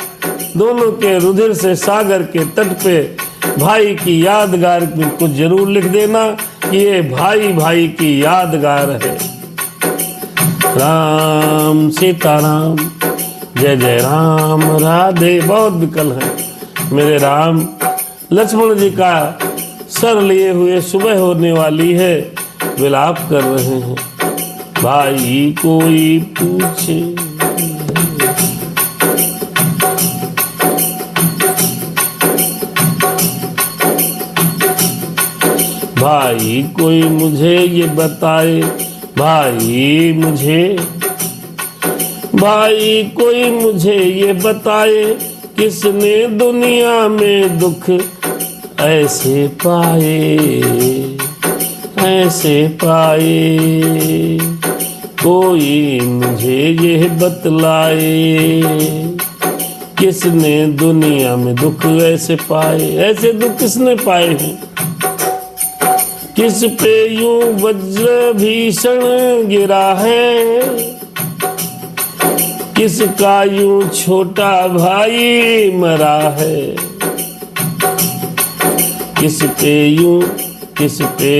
दोनों के रुधिर से सागर के तट पे भाई की यादगार को जरूर लिख देना, ये भाई भाई की यादगार है। राम सीताराम, जय जय राम, राधे। बहुत विकल है मेरे राम। लक्ष्मण जी का सर लिए हुए सुबह होने वाली है, विलाप कर रहे हैं, भाई कोई पूछे भाई कोई मुझे ये बताए, भाई कोई मुझे ये बताए, किसने दुनिया में दुख ऐसे पाए, ऐसे पाए, कोई मुझे ये बतलाए, किसने दुनिया में दुख ऐसे पाए। ऐसे दुख किसने पाए हैं, किस पे यूं वज्र भीषण गिरा है, किसका यूं छोटा भाई मरा है। किस पे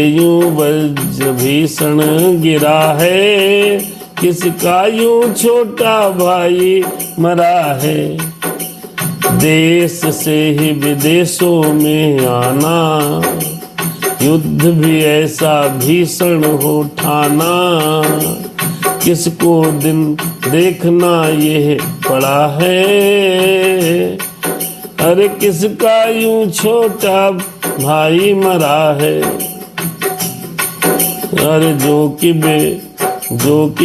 यूं वज्र भीषण गिरा है, किसका यूं छोटा भाई मरा है। देश से ही विदेशों में आना, युद्ध भी ऐसा भीषण हो ठाना। किसको दिन देखना ये पड़ा है, अरे किसका यूं छोटा भाई मरा है। अरे जो कि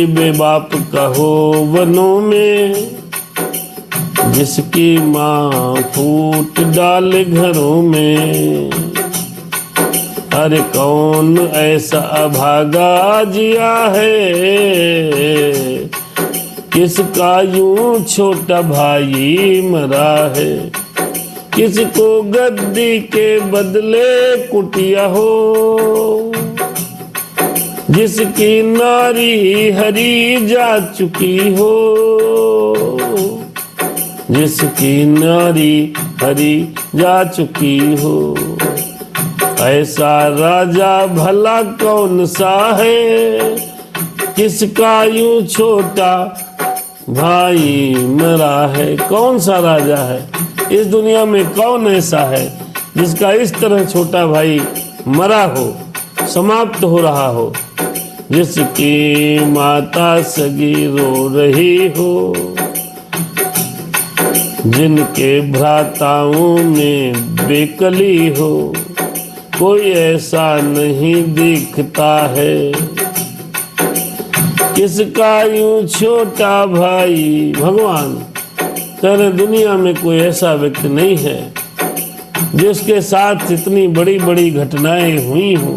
बे बाप कहो वनों में, जिसकी माँ फूट डाले घरों में। अरे कौन ऐसा अभागा जिया है, किसका यूं छोटा भाई मरा है। किसको गद्दी के बदले कुटिया हो, जिसकी नारी हरी जा चुकी हो, जिसकी नारी हरी जा चुकी हो। ऐसा राजा भला कौन सा है, किसका यूं छोटा भाई मरा है। कौन सा राजा है इस दुनिया में, कौन ऐसा है जिसका इस तरह छोटा भाई मरा हो, समाप्त हो रहा हो। जिसकी माता सगी रो रही हो, जिनके भ्राताओं में बेकली हो, कोई ऐसा नहीं दिखता है। किसका यूं छोटा भाई, भगवान तेरे दुनिया में कोई ऐसा व्यक्ति नहीं है जिसके साथ इतनी बड़ी बड़ी घटनाएं हुई हों।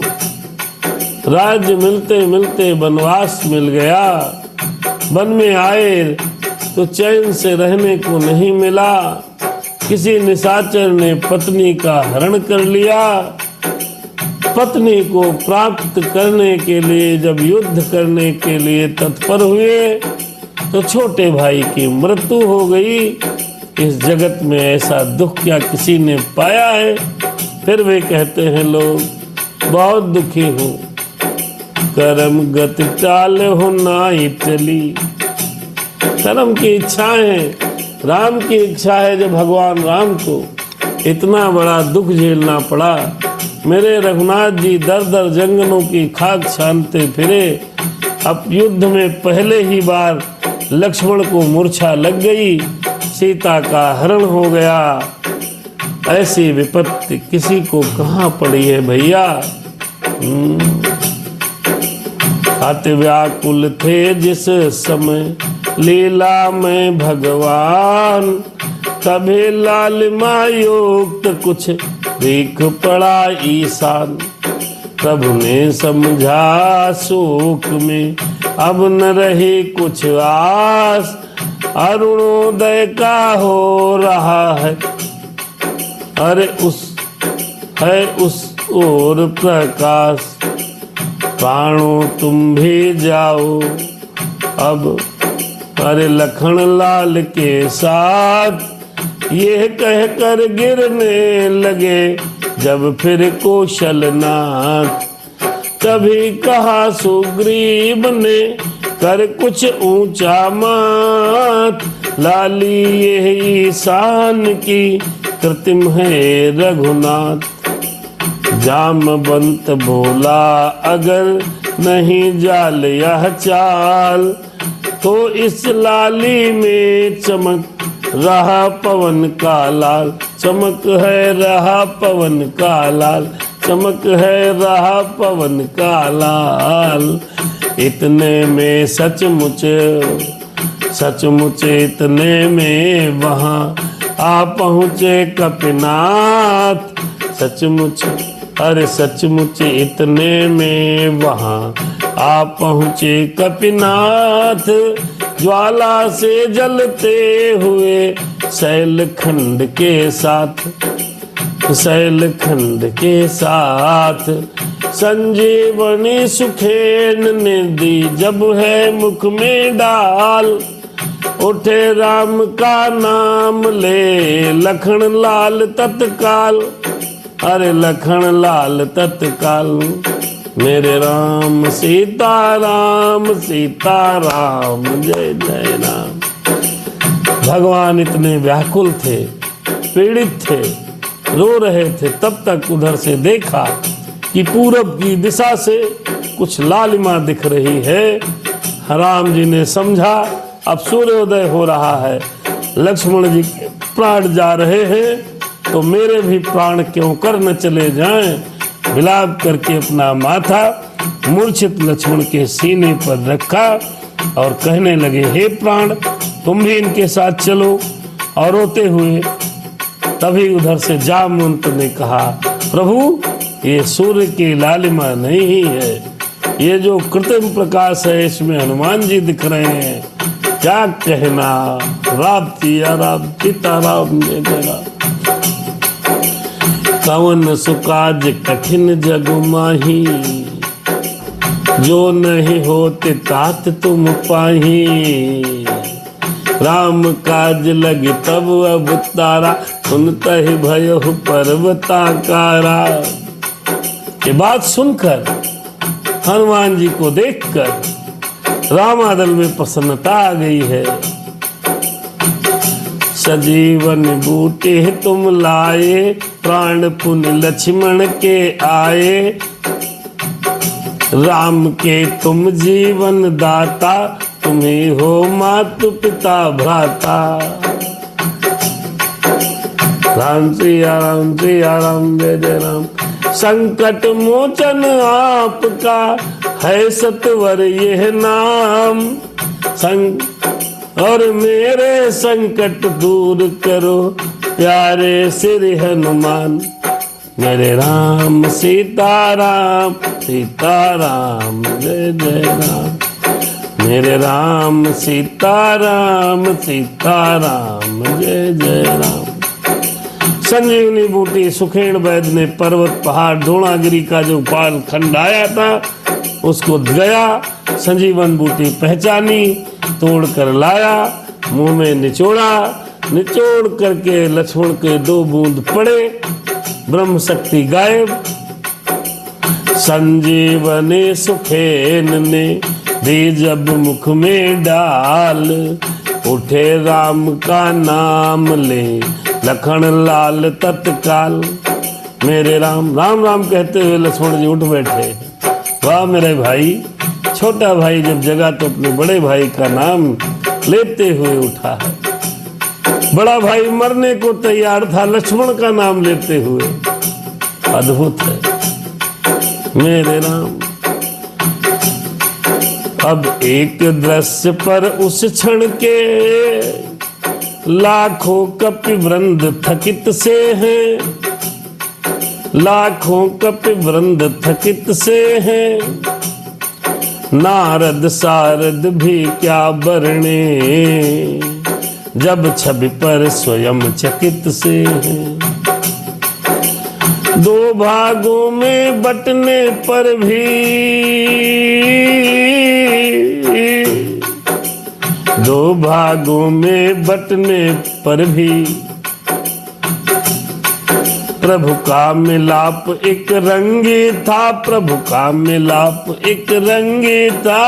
राज्य मिलते मिलते वनवास मिल गया, वन में आए तो चैन से रहने को नहीं मिला। किसी निशाचर ने पत्नी का हरण कर लिया। पत्नी को प्राप्त करने के लिए जब युद्ध करने के लिए तत्पर हुए तो छोटे भाई की मृत्यु हो गई। इस जगत में ऐसा दुख क्या किसी ने पाया है। फिर वे कहते हैं लोग बहुत दुखी हूँ, कर्म गति टाल हो नाई टली। कर्म की इच्छाएं, राम की इच्छा है। जब भगवान राम को इतना बड़ा दुख झेलना पड़ा, मेरे रघुनाथ जी दर दर जंगलों की खाक छानते फिरे। अब युद्ध में पहले ही बार लक्ष्मण को मूर्छा लग गई, सीता का हरण हो गया। ऐसी विपत्ति किसी को कहाँ पड़ी है भैया। अति व्याकुल थे जिस समय लीला में भगवान, तभी लालिमा युक्त कुछ देख पड़ा ईशान। प्रभु ने समझा शोक में अब न रही कुछ आस, अरुणोदय का हो रहा है। अरे उस ओर प्रकाश, प्राणों तुम भी जाओ अब। अरे लखन लाल के साथ ये कहकर गिरने लगे जब फिर कौशलनाथ। तभी कहा सुग्रीव ने कर कुछ ऊंचा मात, लाली ये ईशान की कृत्रिम है रघुनाथ। जामवंत बोला अगर नहीं जाल यह चाल, तो इस लाली में चमक रहा पवन का लाल। चमक है रहा पवन का लाल, चमक है रहा पवन का लाल। इतने में सचमुच इतने में वहाँ आ पहुँचे कपिनाथ। सचमुच अरे सचमुच इतने में वहाँ आ पहुँचे कपिनाथ। ज्वाला से जलते हुए शैलखंड के साथ, शैलखंड के साथ संजीवनी सुखेन निधि जब है मुख में डाल, उठे राम का नाम ले लखन लाल तत्काल। अरे लखन लाल तत्काल, मेरे राम सीताराम सीताराम जय जय राम। भगवान इतने व्याकुल थे, पीड़ित थे, रो रहे थे, तब तक उधर से देखा कि पूरब की दिशा से कुछ लालिमा दिख रही है। राम जी ने समझा अब सूर्योदय हो रहा है, लक्ष्मण जी के प्राण जा रहे हैं, तो मेरे भी प्राण क्यों कर न चले जाएं। विलाप करके अपना माथा मूर्छित लक्ष्मण के सीने पर रखा और कहने लगे, हे प्राण तुम भी इनके साथ चलो। और रोते हुए तभी उधर से जामवंत ने कहा, प्रभु ये सूर्य की लालिमा नहीं है, ये जो कृत्रिम प्रकाश है इसमें हनुमान जी दिख रहे हैं, क्या कहना। राम सिया राम सीताराम जय जय राम। कवन सुकाज कठिन जग माही, जो नहीं होते तात तुम पाही। राम काज लगे तब अब तारा, सुनता ही भयो पर्वताकारा। ये बात सुनकर हनुमान जी को देखकर रामादल में प्रसन्नता आ गई है। सजीवन बूटे तुम लाए, प्राण पुण्य लक्ष्मण के आए। राम के तुम जीवन दाता, तुम्ही हो मातु पिता भ्राता। राम सिया राम जय जय राम। संकट मोचन आपका है सत्वर यह नाम, और मेरे संकट दूर करो प्यारे श्री हनुमान। मेरे राम सीताराम सीताराम जय जय राम। मेरे राम सीताराम सीताराम जय जय राम। संजीवनी बूटी सुखेण वैद्य ने पर्वत पहाड़ द्रोणागिरी का जो पाल खंड आया था उसको गया, संजीवन बूटी पहचानी, तोड़ कर लाया, मुंह में निचोड़ा, निचोड़ करके लक्ष्मण के 2 बूंद पड़े, ब्रह्म शक्ति गायब। संजीवनी सुखेन ने दी जब मुख में डाल, उठे राम का नाम ले लखन लाल तत्काल। मेरे राम राम राम कहते हुए लक्ष्मण जी उठ बैठे। वाह मेरे भाई, छोटा भाई जब जगा तो अपने बड़े भाई का नाम लेते हुए उठा है। बड़ा भाई मरने को तैयार था, लक्ष्मण का नाम लेते हुए। अद्भुत है मेरे राम। अब एक दृश्य पर उस क्षण के लाखों कपि वृंद थकित से हैं, लाखों कपि वृंद थकित से हैं। नारद सारद भी क्या बरने, जब छवि पर स्वयं चकित से हैं। 2 भागों में बटने पर भी, 2 भागों में बटने पर भी प्रभु का मिलाप एक रंगी था, प्रभु का मिलाप एक रंगी था।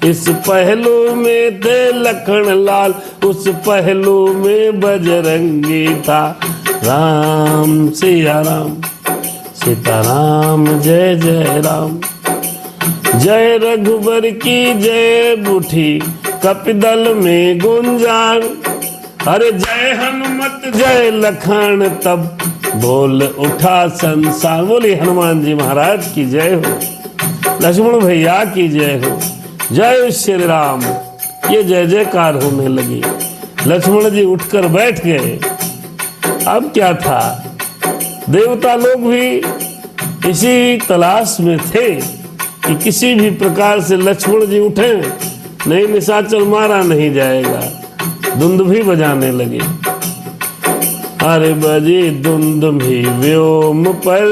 इस पहलू में थे लखन लाल, उस पहलू में बजरंगी था। राम सिया राम सीताराम जय जय राम। जय रघुबर की जय बूठी कपिदल में गुंजान। अरे जय हनुमत जय लखन तब बोल उठा संसार। बोली हनुमान जी महाराज की जय हो, लक्ष्मण भैया की जय हो, जय श्री राम। ये जय जयकार होने लगी। लक्ष्मण जी उठकर बैठ गए। अब क्या था, देवता लोग भी इसी तलाश में थे कि किसी भी प्रकार से लक्ष्मण जी उठे, नहीं निशाचर मारा नहीं जाएगा। धुंध भी बजाने लगे। अरे बजी धुंध भी व्योम पर,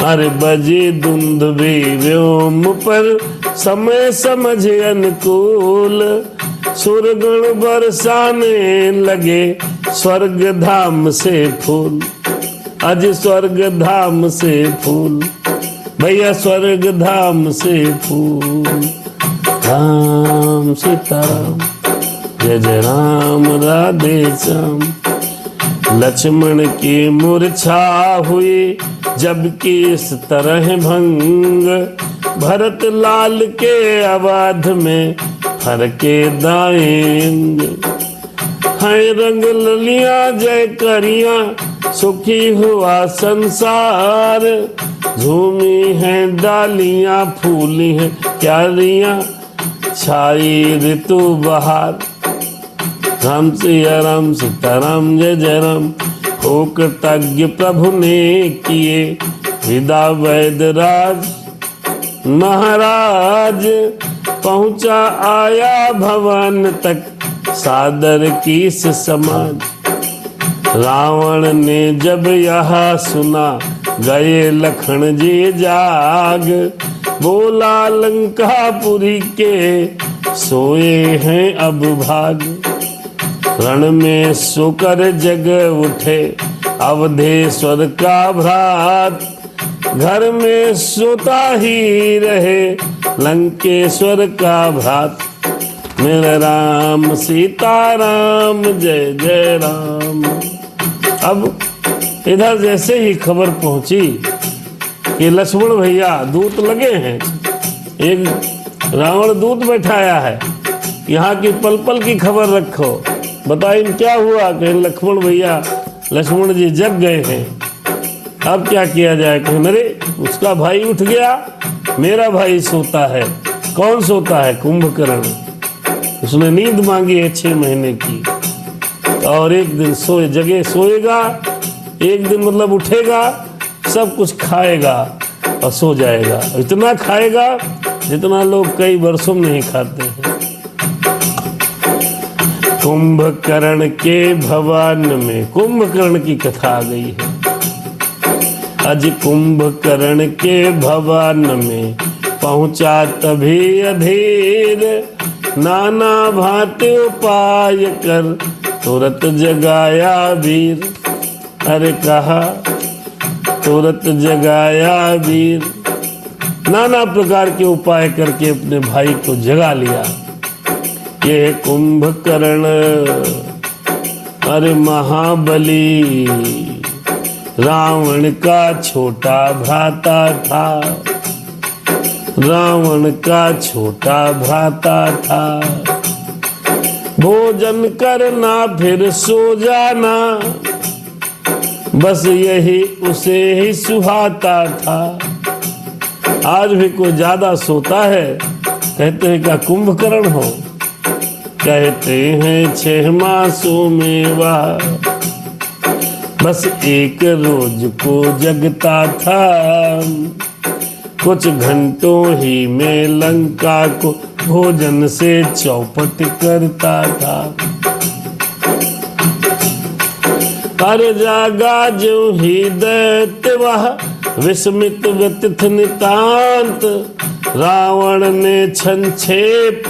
अरे बजे दुंदुभि व्योम पर समय समझ अनुकूल, सुरगुण बरसाने लगे स्वर्ग धाम से फूल। आज स्वर्ग धाम से फूल, भैया स्वर्ग धाम से फूल। राम सीताराम, जय जय राम, राधे श्याम। लक्ष्मण की मूर्छा हुई जबकि इस तरह भंग, भरत लाल के अवध में फरके दाएंग। है रंग ललिया जय करिया, सुखी हुआ संसार। झूमी हैं डालियां, फूली हैं क्यारियां, छाई ऋतु बहार। राम सिया राम, सीताराम, जय जय राम। हो कृतज्ञ प्रभु ने किए विदा वैदराज महाराज। पहुंचा आया भवन तक सादर कीस समाज। रावण ने जब यह सुना गए लखन जी जाग। बोला लंकापुरी के सोए हैं अब भाग। रण में सोकर जग उठे अवधेश्वर का भ्रात। घर में सोता ही रहे लंकेश्वर का भ्रात। मेरा राम सीताराम, जय जय राम। अब इधर जैसे ही खबर पहुंची कि लक्ष्मण भैया दूत लगे हैं, एक रावण दूत बैठाया है, यहाँ की पल पल की खबर रखो, बताइए क्या हुआ। कहीं लक्ष्मण भैया, लक्ष्मण जी जग गए हैं, अब क्या किया जाए। कहीं अरे उसका भाई उठ गया, मेरा भाई सोता है। कौन सोता है? कुंभकर्ण। उसने नींद मांगी है 6 महीने की, और एक दिन सोएगा, एक दिन मतलब उठेगा, सब कुछ खाएगा और सो जाएगा। इतना खाएगा जितना लोग कई वर्षों में नहीं खाते हैं। कुंभकर्ण के भवन में कुंभकर्ण की कथा आ गई है। आज कुंभकर्ण के भवन में पहुंचा तभी अधीर। नाना भांति उपाय कर तुरंत जगाया वीर। अरे कहा तुरंत जगाया वीर। नाना प्रकार के उपाय करके अपने भाई को जगा लिया। ये कुंभकर्ण अरे महाबली रावण का छोटा भ्राता था। रावण का छोटा भ्राता था। भोजन करना फिर सो जाना, बस यही उसे ही सुहाता था। आज भी कोई ज्यादा सोता है, कहते हैं क्या कुंभकर्ण हो। कहते हैं 6 मासों में वह बस एक रोज को जगता था। कुछ घंटों ही में लंका को भोजन से चौपट करता था। अरे जागा जो ही दैत्य वह विस्मित व्यथित नितांत। रावण ने संक्षेप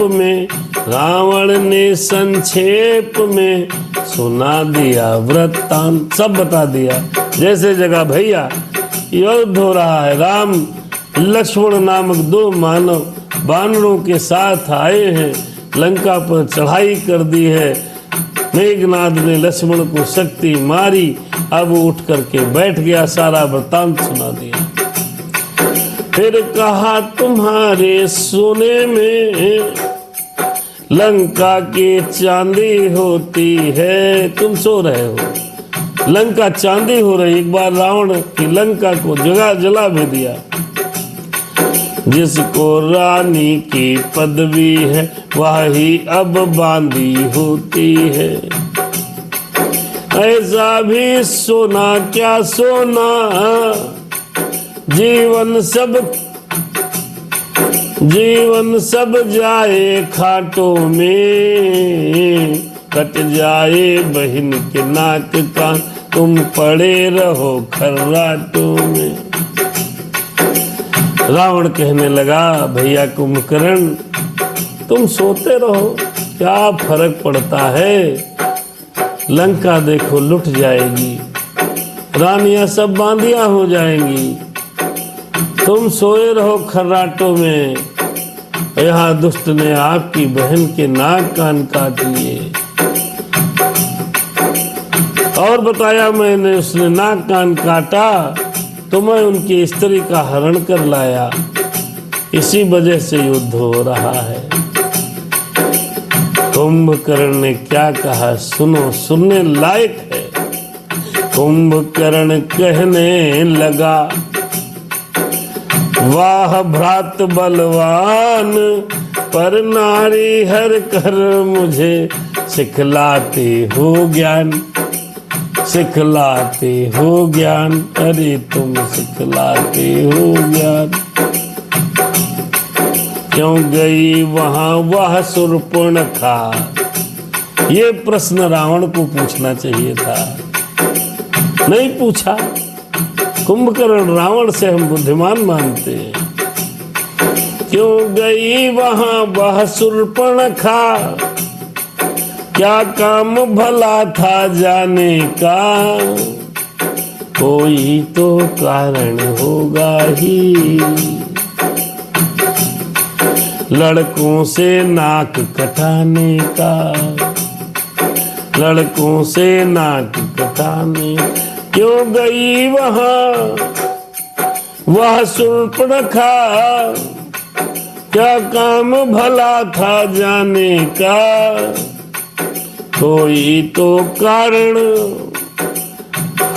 में सुना दिया वृत्तांत। सब बता दिया। जैसे जगह भैया युद्ध हो रहा है, राम लक्ष्मण नामक 2 मानव बानरों के साथ आए हैं, लंका पर चढ़ाई कर दी है। मेघनाद ने लक्ष्मण को शक्ति मारी, अब उठ करके बैठ गया, सारा वृत्तांत सुना दिया। फिर कहा तुम्हारे सोने में लंका की चांदी होती है। तुम सो रहे हो, लंका चांदी हो रही। एक बार रावण की लंका को जला भी दिया। जिसको रानी की पदवी है वही अब बांधी होती है। ऐसा भी सोना क्या सोना, जीवन सब जाए खाटों में। कट जाए बहन के नाक कान, तुम पड़े रहो खर्राटों में। रावण कहने लगा, भैया कुंभकर्ण, तुम सोते रहो, क्या फर्क पड़ता है, लंका देखो लुट जाएगी, रानियां सब बांदियां हो जाएंगी, तुम सोए रहो खर्राटों में, यहाँ दुष्ट ने आपकी बहन के नाक कान काट लिए। और बताया मैंने, उसने नाक कान काटा तो मैं उनकी स्त्री का हरण कर लाया, इसी वजह से युद्ध हो रहा है। कुंभकर्ण ने क्या कहा सुनो, सुनने लायक है। कुंभकर्ण कहने लगा, वाह भ्रात बलवान, पर नारी हर कर मुझे सिखलाते हो ज्ञान, सिखलाते हो ज्ञान, अरे तुम सिखलाते हो ज्ञान। क्यों गई वहां वह शूर्पणखा? ये प्रश्न रावण को पूछना चाहिए था, नहीं पूछा। कुंभकर्ण रावण से हम बुद्धिमान मानते हैं। क्यों गई वहां वह शूर्पणखा? क्या काम भला था जाने का? कोई तो कारण होगा ही। लड़कों से नाक कटाने का, लड़कों से नाक कटाने। क्यों गई वहां वह शूर्पणखा? क्या काम भला था जाने का? कोई तो कारण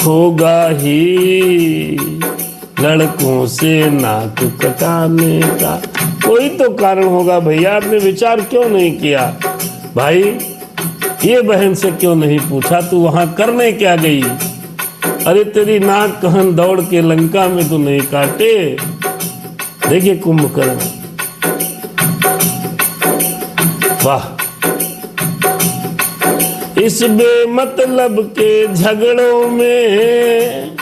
होगा ही, लड़कों से नाक कटाने का। कोई तो कारण होगा भैया, आपने विचार क्यों नहीं किया? भाई ये बहन से क्यों नहीं पूछा, तू वहां करने क्या गई? अरे तेरी नाक कहन दौड़ के लंका में तो नहीं काटे। देखिए कुंभकर्ण, वाह। इस बेमतलब के झगड़ों में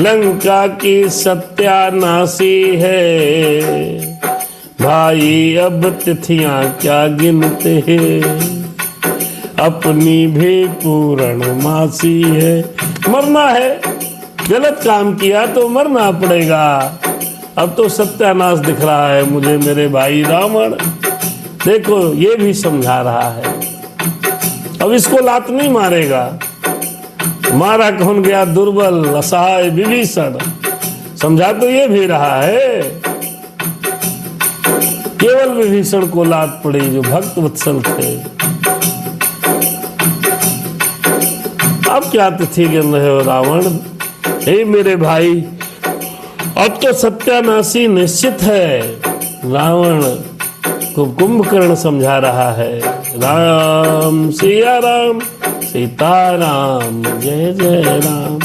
लंका की सत्यानाशी है। भाई अब तिथियां क्या गिनते हैं, अपनी भी पूर्णमासी है। मरना है, गलत काम किया तो मरना पड़ेगा। अब तो सत्यानाश दिख रहा है मुझे मेरे भाई रावण। देखो ये भी समझा रहा है, अब इसको लात नहीं मारेगा। मारा कौन गया? दुर्बल असहाय विभीषण। समझा तो ये भी रहा है, केवल विभीषण को लात पड़ी जो भक्त वत्सल थे। अब क्या तिथि गिन रहे हो रावण? हे मेरे भाई, अब तो सत्यानाशी निश्चित है। रावण को कुंभकर्ण समझा रहा है, राम सिया राम सीताराम जय जय राम,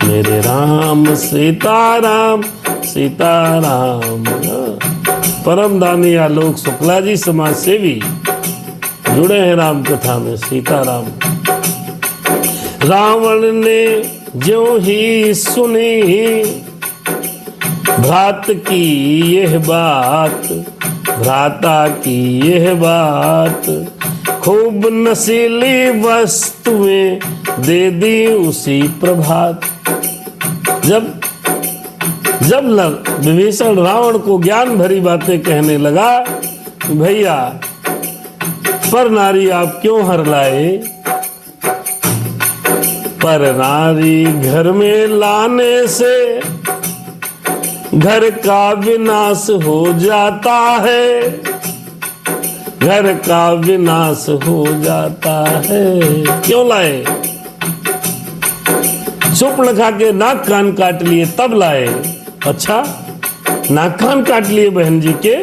मेरे राम सीताराम सीताराम। परम दानी आलोक शुक्ला जी समाज सेवी जुड़े हैं राम कथा में। सीताराम। रावण ने ज्यों ही सुनी भ्रात की यह बात, भ्राता की यह बात, खूब नशीली वस्तुएं दे दी उसी प्रभात। जब विभीषण रावण को ज्ञान भरी बातें कहने लगा, भैया पर नारी आप क्यों हर लाए? पर नारी घर में लाने से घर का विनाश हो जाता है, घर का विनाश हो जाता है। क्यों लाए? शूर्पणखा के नाक कान काट लिए तब लाए। अच्छा, नाक कान काट लिए बहन जी के,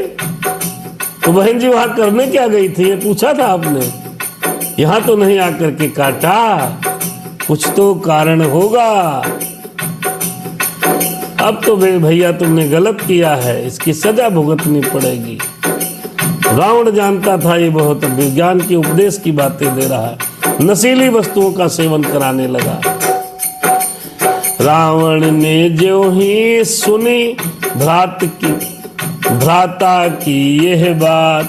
तो बहन जी वहां करने क्या गई थी ये पूछा था आपने? यहां तो नहीं आकर के काटा, कुछ तो कारण होगा। अब तो भैया तुमने गलत किया है, इसकी सजा भुगतनी पड़ेगी। रावण जानता था ये बहुत विज्ञान के उपदेश की बातें दे रहा है, नशीली वस्तुओं का सेवन कराने लगा। रावण ने जो ही सुनी भ्राता की यह बात,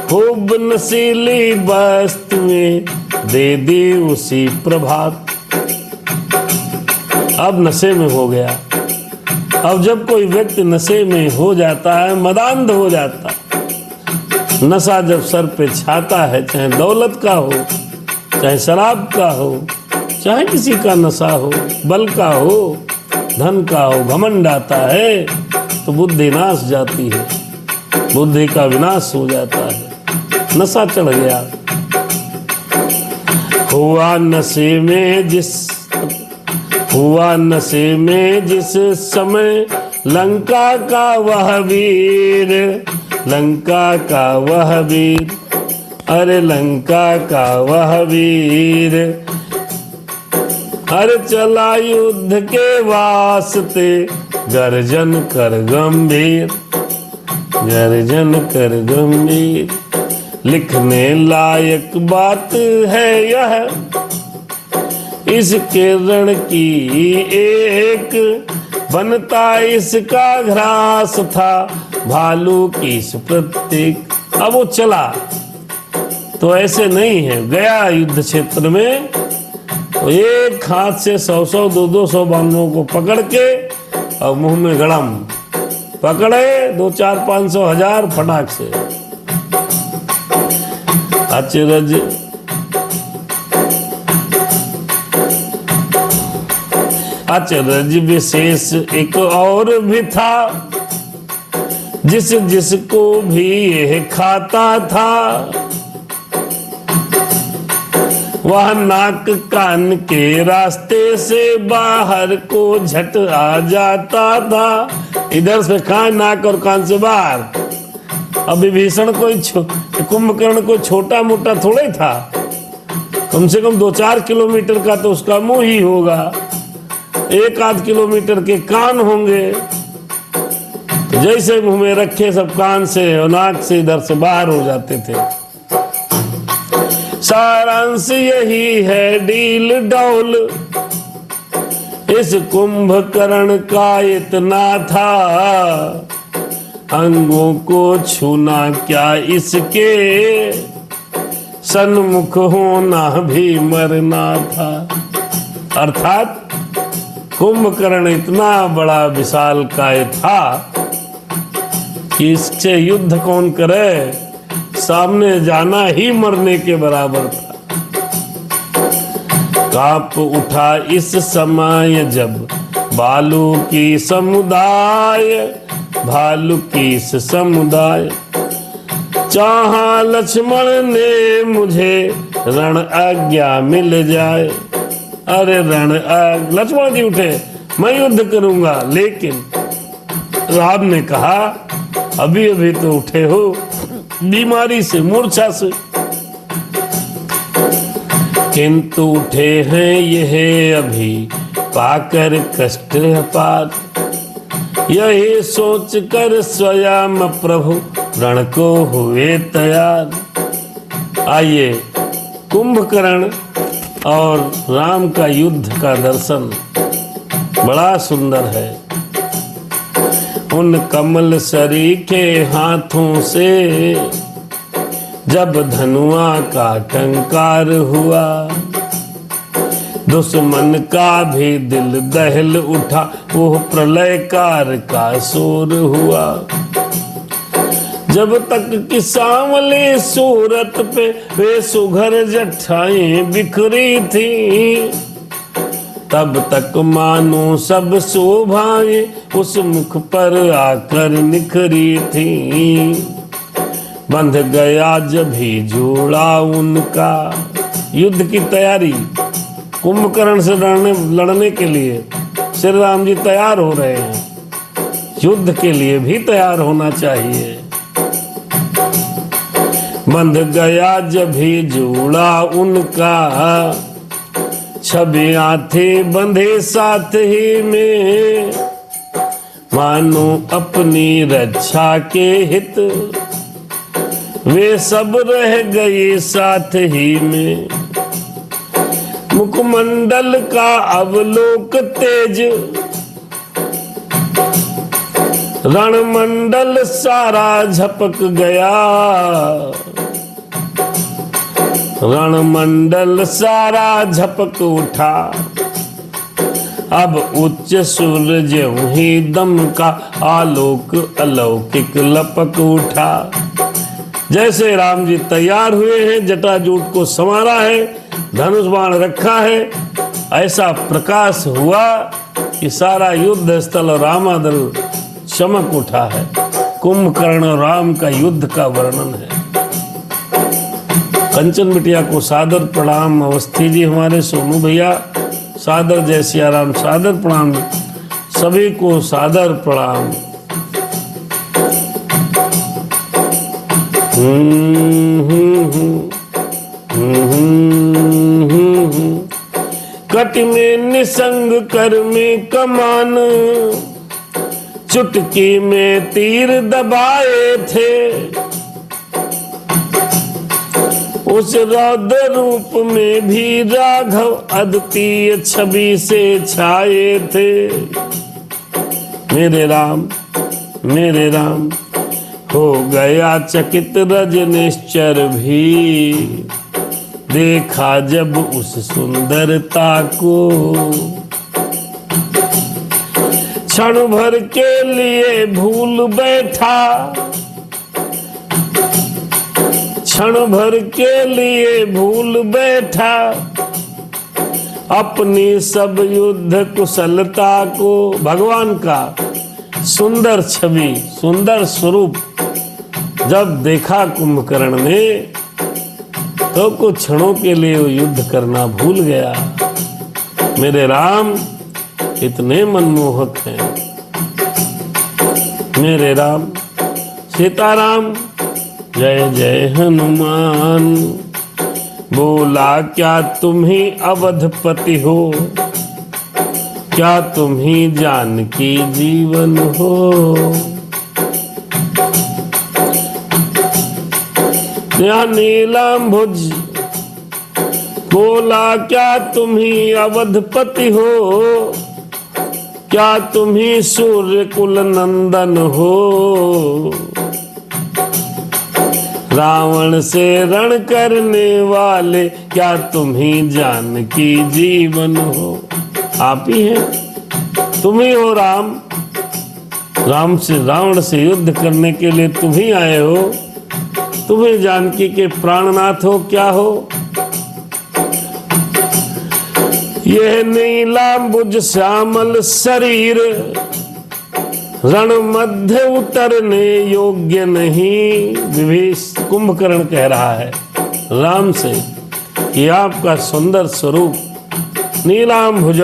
खूब नशीली वस्तुएं दे दी उसी प्रभात। अब नशे में हो गया। अब जब कोई व्यक्ति नशे में हो जाता है, मदांध हो जाता है, नशा जब सर पे छाता है, चाहे दौलत का हो, चाहे शराब का हो, चाहे किसी का नशा हो, बल का हो, धन का हो, घमंड आता है तो बुद्धि नाश जाती है, बुद्धि का विनाश हो जाता है। नशा चढ़ गया। हुआ नशे में जिस समय लंका का वह वीर, लंका का वह वीर, अरे लंका का वह वीर, अरे चला युद्ध के वास्ते गर्जन कर गंभीर, गर्जन कर गंभीर। लिखने लायक बात है यह, इसके रण की एक बनता इसका घ्रास था, भालू की प्रत्येक। अब वो चला तो ऐसे नहीं है, गया युद्ध क्षेत्र में तो एक हाथ से 100-100 200 बानरों को पकड़ के और मुंह में गड़म पकड़े, 2-4-500 हजार फटाक से। अचरज विशेष एक और भी था, जिसको भी यह खाता था, वह नाक कान के रास्ते से बाहर को झट आ जाता था। इधर से कान, नाक और कान से बाहर। अब विभीषण कोई कुंभकर्ण कोई छोटा मोटा थोड़े था, कम से कम 2-4 किलोमीटर का तो उसका मुंह ही होगा, 1-8 किलोमीटर के कान होंगे। तो जैसे मुंह में रखे सब कान से और नाक से इधर से बाहर हो जाते थे। सारांश यही है डील डौल इस कुंभकर्ण का इतना था, अंगों को छूना क्या इसके, सन्मुख होना भी मरना था। अर्थात कुंभकर्ण इतना बड़ा विशालकाय था कि इससे युद्ध कौन करे, सामने जाना ही मरने के बराबर था। कांप उठा इस समय जब भालू की समुदाय, चाहा लक्ष्मण ने मुझे रण आज्ञा मिल जाए। अरे लक्ष्मण जी उठे, मैं युद्ध करूंगा, लेकिन राम ने कहा अभी अभी तो उठे हो बीमारी से, मूर्छा से, किंतु उठे हैं यह अभी पाकर कष्ट अपार, यही सोच कर स्वयं प्रभु रण को हुए तैयार। आइए कुंभकर्ण और राम का युद्ध का दर्शन बड़ा सुंदर है। उन कमल सरी के हाथों से जब धनुआ का टंकार हुआ, दुश्मन का भी दिल दहल उठा, वो प्रलयकार का शोर हुआ। जब तक कि सांवले सूरत पे वे सुघर जठाएं बिखरी थी, तब तक मानो सब शोभाएं उस मुख पर आकर निखरी थी। बंध गया जब ही जोड़ा उनका, युद्ध की तैयारी कुंभकर्ण से लड़ने के लिए श्री राम जी तैयार हो रहे हैं, युद्ध के लिए भी तैयार होना चाहिए। बंध गया जब ही जोड़ा उनका, छबियां थे बंधे साथ ही में, मानो अपनी रक्षा के हित वे सब रह गए साथ ही में। मुखमंडल का अवलोक तेज, रणमंडल सारा झपक गया, रणमंडल सारा झपक उठा। अब उच्च सूरज ही दम का आलोक अलौकिक लपक उठा। जैसे राम जी तैयार हुए हैं, जटाजूट को संवारा है, धनुष बाण रखा है, ऐसा प्रकाश हुआ कि सारा युद्ध स्थल और रामादल चमक उठा है। कुंभकर्ण और राम का युद्ध का वर्णन है। कंचन बिटिया को सादर प्रणाम, अवस्थी जी हमारे सोनू भैया सादर, जय सिया राम सादर प्रणाम, सभी को सादर प्रणाम। कट में निसंग कर में कमान, चुटकी में तीर दबाए थे। उस रौद्र रूप में भी राघव अद्वितीय छवि से छाए थे। मेरे राम हो गया चकित रजनीश्वर भी, देखा जब उस सुंदरता को। क्षण भर के लिए भूल बैठा, क्षण भर के लिए भूल बैठा अपनी सब युद्ध कुशलता को। भगवान का सुंदर छवि, सुंदर स्वरूप जब देखा कुंभकर्ण ने, तो कुछ क्षणों के लिए वो युद्ध करना भूल गया। मेरे राम इतने मनमोहक हैं। मेरे राम सीताराम जय जय हनुमान। बोला क्या तुम ही अवधपति हो, क्या तुम ही जानकी जीवन हो। या नीलांबुज बोला क्या तुम ही अवधपति हो, क्या तुम ही सूर्य कुल नंदन हो। रावण से रण करने वाले क्या तुम ही जानकी जीवन हो। आप ही हैं, तुम ही हो राम। रावण से युद्ध करने के लिए तुम ही आए हो। तुम्हें जानकी के प्राणनाथ हो, क्या हो। यह नीलांबुज श्यामल शरीर रण मध्य उतरने योग्य नहीं। विभीषण कुंभकर्ण कह रहा है राम से कि आपका सुंदर स्वरूप नीलांबुज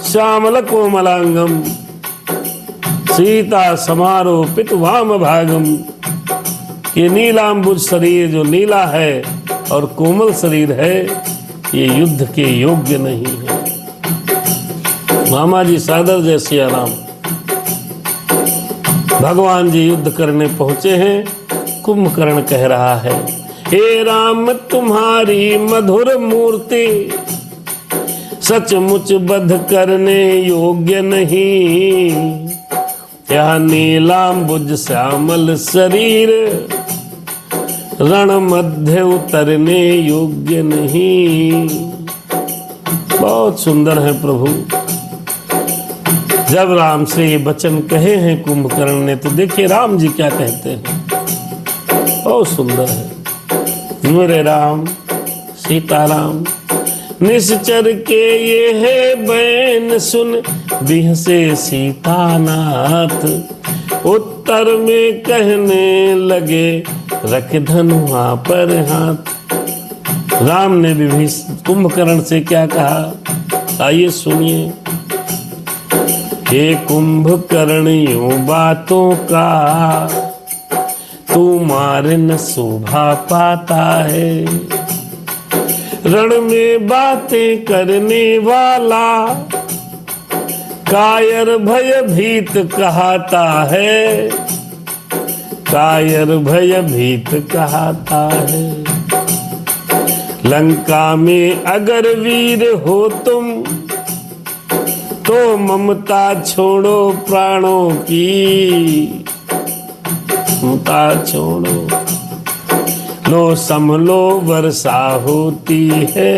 श्यामल कोमलांगम सीता समारोपित वाम भागम। ये नीलांबुज शरीर जो नीला है और कोमल शरीर है, ये युद्ध के योग्य नहीं है। मामा जी सादर जय सिया राम। भगवान जी युद्ध करने पहुंचे हैं। कुंभकर्ण कह रहा है, हे राम तुम्हारी मधुर मूर्ति सचमुच वध करने योग्य नहीं। यह नीलांबुज श्यामल शरीर रण मध्य उतरने योग्य नहीं। बहुत सुंदर है प्रभु। जब राम से ये वचन कहे हैं कुंभकर्ण ने, तो देखिए राम जी क्या कहते हैं। बहुत सुंदर है। मेरे राम सीताराम निश्चर के ये है बैन सुन बिहसे सीतानाथ। उत्तर में कहने लगे रख धनुआ पर हाथ। राम ने विभीषण कुंभकर्ण से क्या कहा, आइए सुनिए। हे कुंभकर्ण यूं बातों का तू मार न शोभा पाता है। रण में बातें करने वाला कायर भयभीत कहाता है। कायर भयभीत कहाता है। लंका में अगर वीर हो तुम तो तो ममता छोड़ो प्राणों की, ममता छोड़ो, लो संभलो वर्षा होती है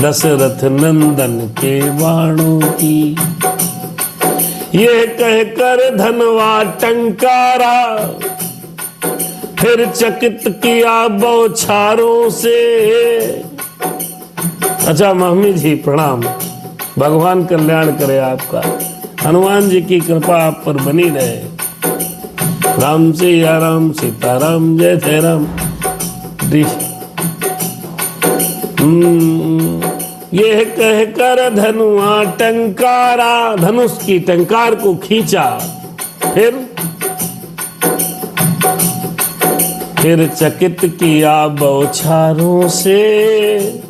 दशरथ नंदन के बाणों की। ये कहकर धनवा टंकारा, फिर चकित किया बौछारों से। अच्छा मम्मी जी प्रणाम, भगवान कल्याण करे आपका, हनुमान जी की कृपा आप पर बनी रहे। राम से या राम, सीताराम, जय जय राम। यह कहकर धनुआ टंकारा, धनुष की टंकार को खींचा, फिर चकित किया बौछारों से।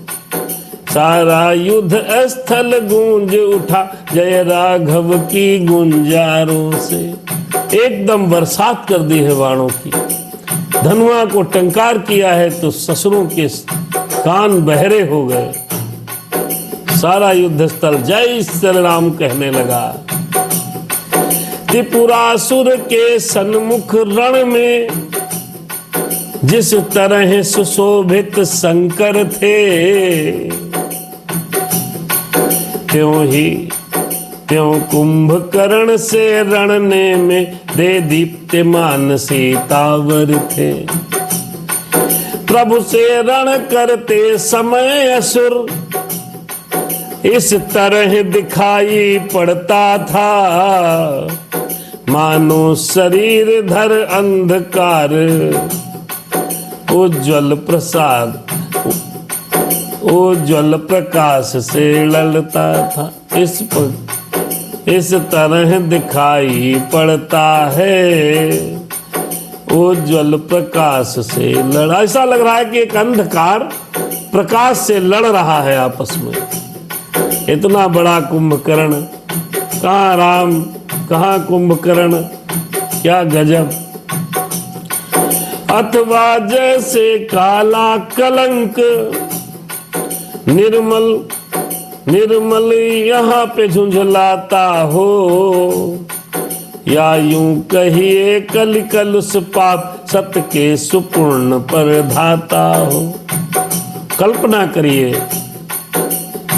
सारा युद्ध स्थल गूंज उठा जय राघव की गुंजारों से। एकदम बरसात कर दी है बाणों की, धनुआ को टंकार किया है तो ससुरों के कान बहरे हो गए। सारा युद्ध स्थल जय श्री राम कहने लगा। त्रिपुरासुर के सन्मुख रण में जिस तरह सुशोभित शंकर थे, त्यों कुंभकर्ण से रणने में दे दीप्तिमान सीतावर थे। प्रभु से रण करते समय असुर इस तरह दिखाई पड़ता था, मानो शरीर धर अंधकार उज्ज्वल प्रकाश से ललता था। इस तरह दिखाई पड़ता है उज्ज्वल प्रकाश से लड़ा। ऐसा लग रहा है कि एक अंधकार प्रकाश से लड़ रहा है आपस में। इतना बड़ा कुंभकर्ण, कहाँ राम कहाँ कुंभकर्ण, क्या गजब। अथवा जैसे काला कलंक निर्मल यहाँ पे झुंझलाता हो, या यूं कहिए कल कलुष पाप सत्य के सुपूर्ण पर धाता हो। कल्पना करिए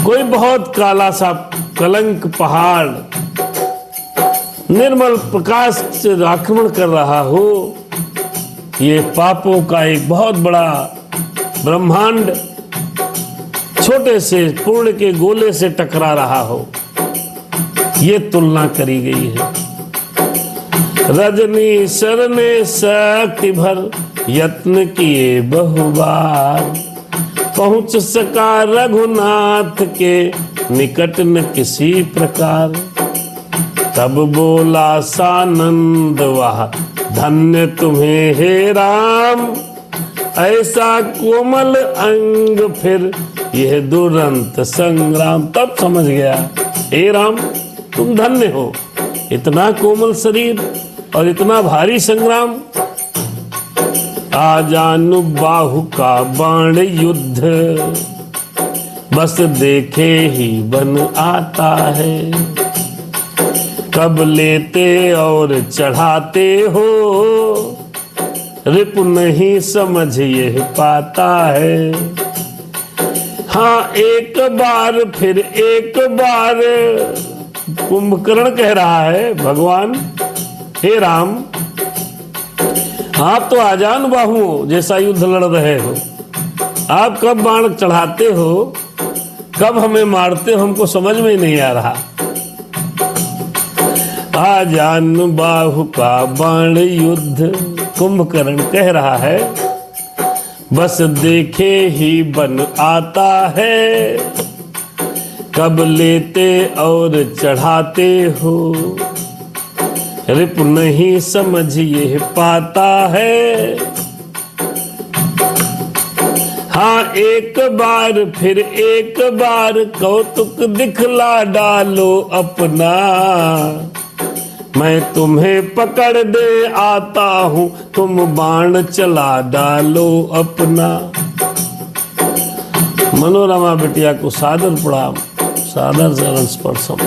कोई बहुत काला सा कलंक पहाड़ निर्मल प्रकाश से आक्रमण कर रहा हो, ये पापों का एक बहुत बड़ा ब्रह्मांड छोटे से पूर्ण के गोले से टकरा रहा हो। ये तुलना करी गई है। रजनीश्वर ने शक्ति भर यत्न किए बहुबार, पहुंच सका रघुनाथ के निकट न किसी प्रकार। तब बोला सानंद वह धन्य तुम्हें हे राम, ऐसा कोमल अंग फिर यह दुरंत संग्राम। तब समझ गया हे राम तुम धन्य हो, इतना कोमल शरीर और इतना भारी संग्राम। आजानु बाहु का बाण युद्ध बस देखे ही बन आता है। कब लेते और चढ़ाते हो रिपु नहीं समझ ये पाता है। हाँ एक बार फिर एक बार कुंभकर्ण कह रहा है भगवान हे राम आप तो आजान बाहु जैसा युद्ध लड़ रहे हो, आप कब बाण चढ़ाते हो कब हमें मारते हो हमको समझ में ही नहीं आ रहा। आजान बाहु का बाण युद्ध कुंभकर्ण कह रहा है बस देखे ही बन आता है। कब लेते और चढ़ाते हो रिप नहीं समझ ये पाता है। हाँ एक बार फिर एक बार कौतुक दिखला डालो अपना, मैं तुम्हें पकड़ दे आता हूँ तुम बाण चला डालो अपना। मनोरमा बिटिया को सादर प्रणाम, सादर चरण स्पर्शम।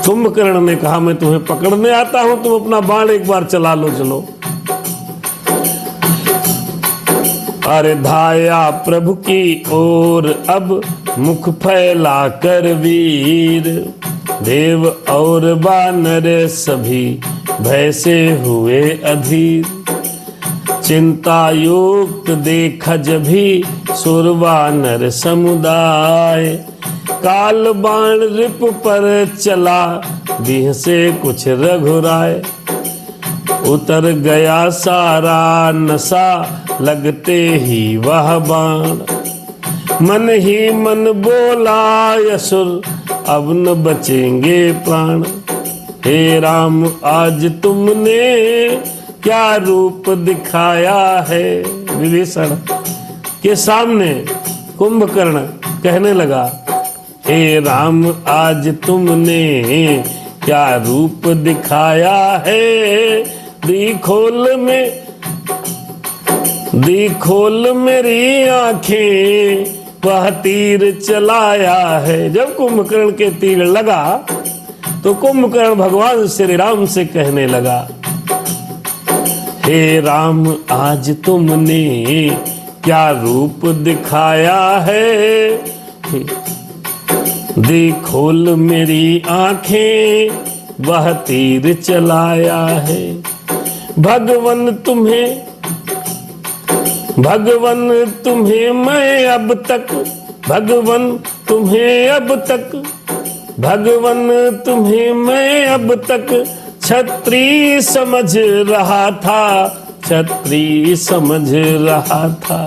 कुंभकर्ण ने कहा मैं तुम्हें पकड़ने आता हूं, तुम अपना बाण एक बार चला लो, चलो। अरे धाया प्रभु की ओर अब मुख फैला कर वीर, देव और वानर सभी भय से हुए अधीर। चिंता युक्त देखा जभी सुर वानर समुदाय, काल बाण रिप पर चला देह से कुछ रघुराय। उतर गया सारा नशा लगते ही वह बाण, मन ही मन बोला असुर अब न बचेंगे प्राण। हे राम आज तुमने क्या रूप दिखाया है। विभीषण के सामने कुंभकर्ण कहने लगा, हे राम आज तुमने क्या रूप दिखाया है। दी खोल मेरी आंखें, वह तीर चलाया है। जब कुंभकर्ण के तीर लगा तो कुंभकर्ण भगवान श्री राम से कहने लगा, हे राम आज तुमने क्या रूप दिखाया है। दी खोल मेरी आंखें, वह तीर चलाया है। भगवन तुम्हें मैं अब तक, भगवन तुम्हें मैं अब तक छत्री समझ रहा था, छत्री समझ रहा था।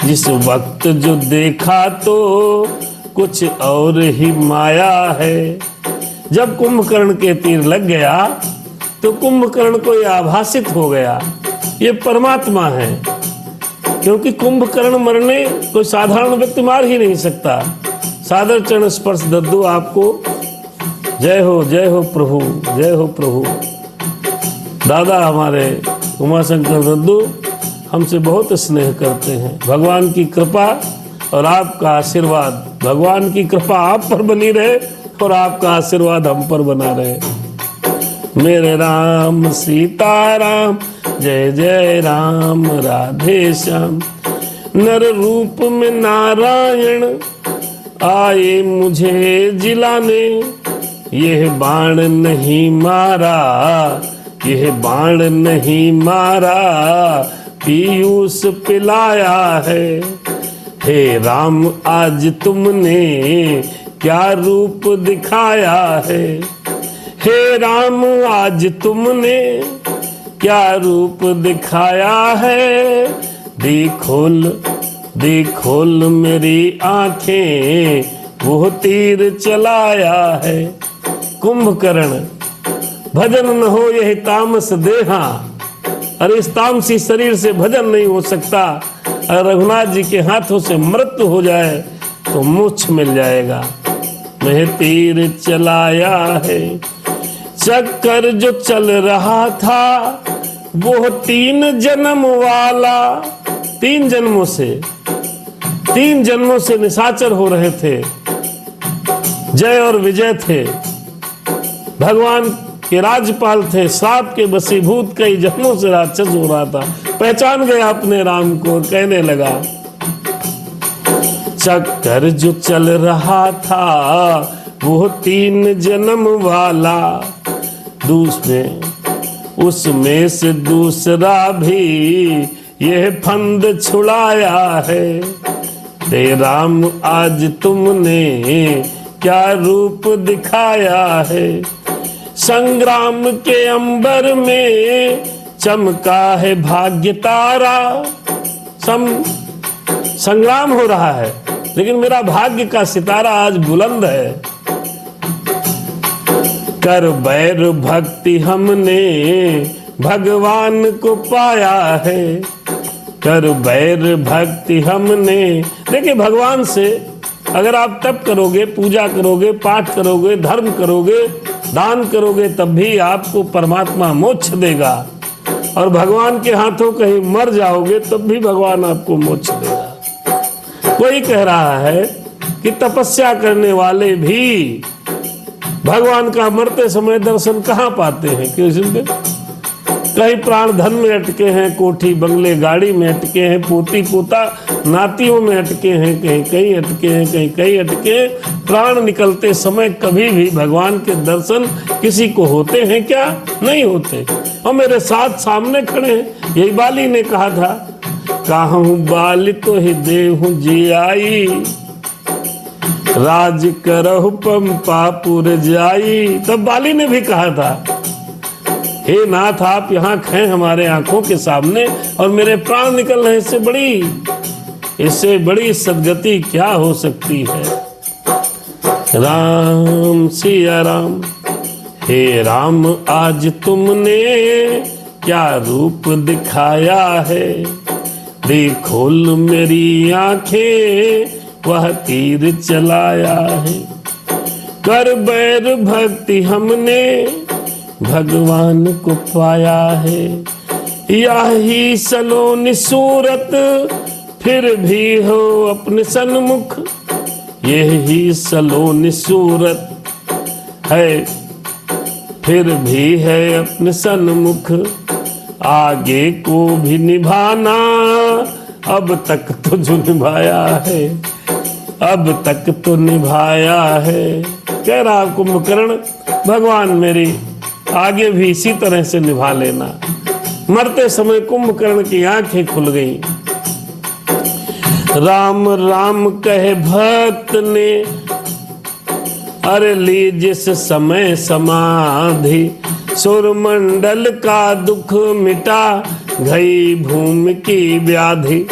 जिस वक्त जो देखा तो कुछ और ही माया है। जब कुंभकर्ण के तीर लग गया तो कुंभकर्ण को यह आभासित हो गया ये परमात्मा है, क्योंकि कुंभकर्ण मरने कोई साधारण व्यक्ति मार ही नहीं सकता। सादर चरण स्पर्श दद्दू आपको जय हो प्रभु, जय हो प्रभु। दादा हमारे उमाशंकर दद्दू हमसे बहुत स्नेह करते हैं। भगवान की कृपा और आपका आशीर्वाद, भगवान की कृपा आप पर बनी रहे और आपका आशीर्वाद हम पर बना रहे। मेरे राम सीताराम, जय जय राम राधे श्याम। नर रूप में नारायण आए मुझे जिलाने, यह बाण नहीं मारा, यह बाण नहीं मारा, पीयूष पिलाया है। हे राम आज तुमने क्या रूप दिखाया है। हे राम आज तुमने क्या रूप दिखाया है। देखोल मेरी आंखें, वो तीर चलाया है। कुंभकर्ण भजन न हो यही तामस देहा, अरे इस तामसी शरीर से भजन नहीं हो सकता। अगर रघुनाथ जी के हाथों से मृत्यु हो जाए तो मोक्ष मिल जाएगा। मैं तीर चलाया है, चक्कर जो चल रहा था वो 3 जन्म वाला। 3 जन्मों से निशाचर हो रहे थे, जय और विजय थे, भगवान के राज्यपाल थे, श्राप के वशीभूत कई जन्मों से राक्षस हो रहा था। पहचान गया अपने राम को और कहने लगा, चक्कर जो चल रहा था वो 3 जन्म वाला, उसमें से दूसरा भी यह फंद छुड़ाया है। ते राम आज तुमने क्या रूप दिखाया है। संग्राम के अंबर में चमका है भाग्य तारा। संग्राम हो रहा है लेकिन मेरा भाग्य का सितारा आज बुलंद है। कर बैर भक्ति हमने भगवान को पाया है। कर बैर भक्ति हमने, देखिए भगवान से अगर आप तप करोगे, पूजा करोगे, पाठ करोगे, धर्म करोगे, दान करोगे, तब भी आपको परमात्मा मोक्ष देगा। और भगवान के हाथों कहीं मर जाओगे तब भी भगवान आपको मोक्ष देगा। कोई कह रहा है कि तपस्या करने वाले भी भगवान का मरते समय दर्शन कहाँ पाते हैं? कृष्ण कहीं प्राण धन में अटके हैं, कोठी बंगले गाड़ी में अटके हैं, पोती पोता नातियों में अटके हैं, कहीं कहीं अटके हैं, कहीं कहीं अटके हैं। प्राण निकलते समय कभी भी भगवान के दर्शन किसी को होते हैं क्या? नहीं होते। और मेरे साथ सामने खड़े हैं। यही बाली ने कहा था, काहूं बाली तो ही देहूं जी आई, राज करहु पंपापुर जाई। तब बाली ने भी कहा था, हे नाथ आप यहाँ खड़े हमारे आंखों के सामने और मेरे प्राण निकल रहे, इससे बड़ी सदगति क्या हो सकती है? राम सिया राम। हे राम आज तुमने क्या रूप दिखाया है, देखोल मेरी आंखें वह तीर चलाया है। कर बैर भक्ति हमने भगवान को पाया है, यही सलोनी सूरत फिर भी हो अपने सन्मुख, यही सलोनी सूरत है फिर भी है अपने सन्मुख, आगे को भी निभाना अब तक तो जो निभाया है, अब तक तो निभाया है। कह रहा कुंभकर्ण भगवान मेरी आगे भी इसी तरह से निभा लेना। मरते समय कुंभकर्ण की आंखें खुल गईं। राम राम कहे भक्त ने, अरे ली जिस समय समाधि, सुरमंडल का दुख मिटा गई भूमि की व्याधि।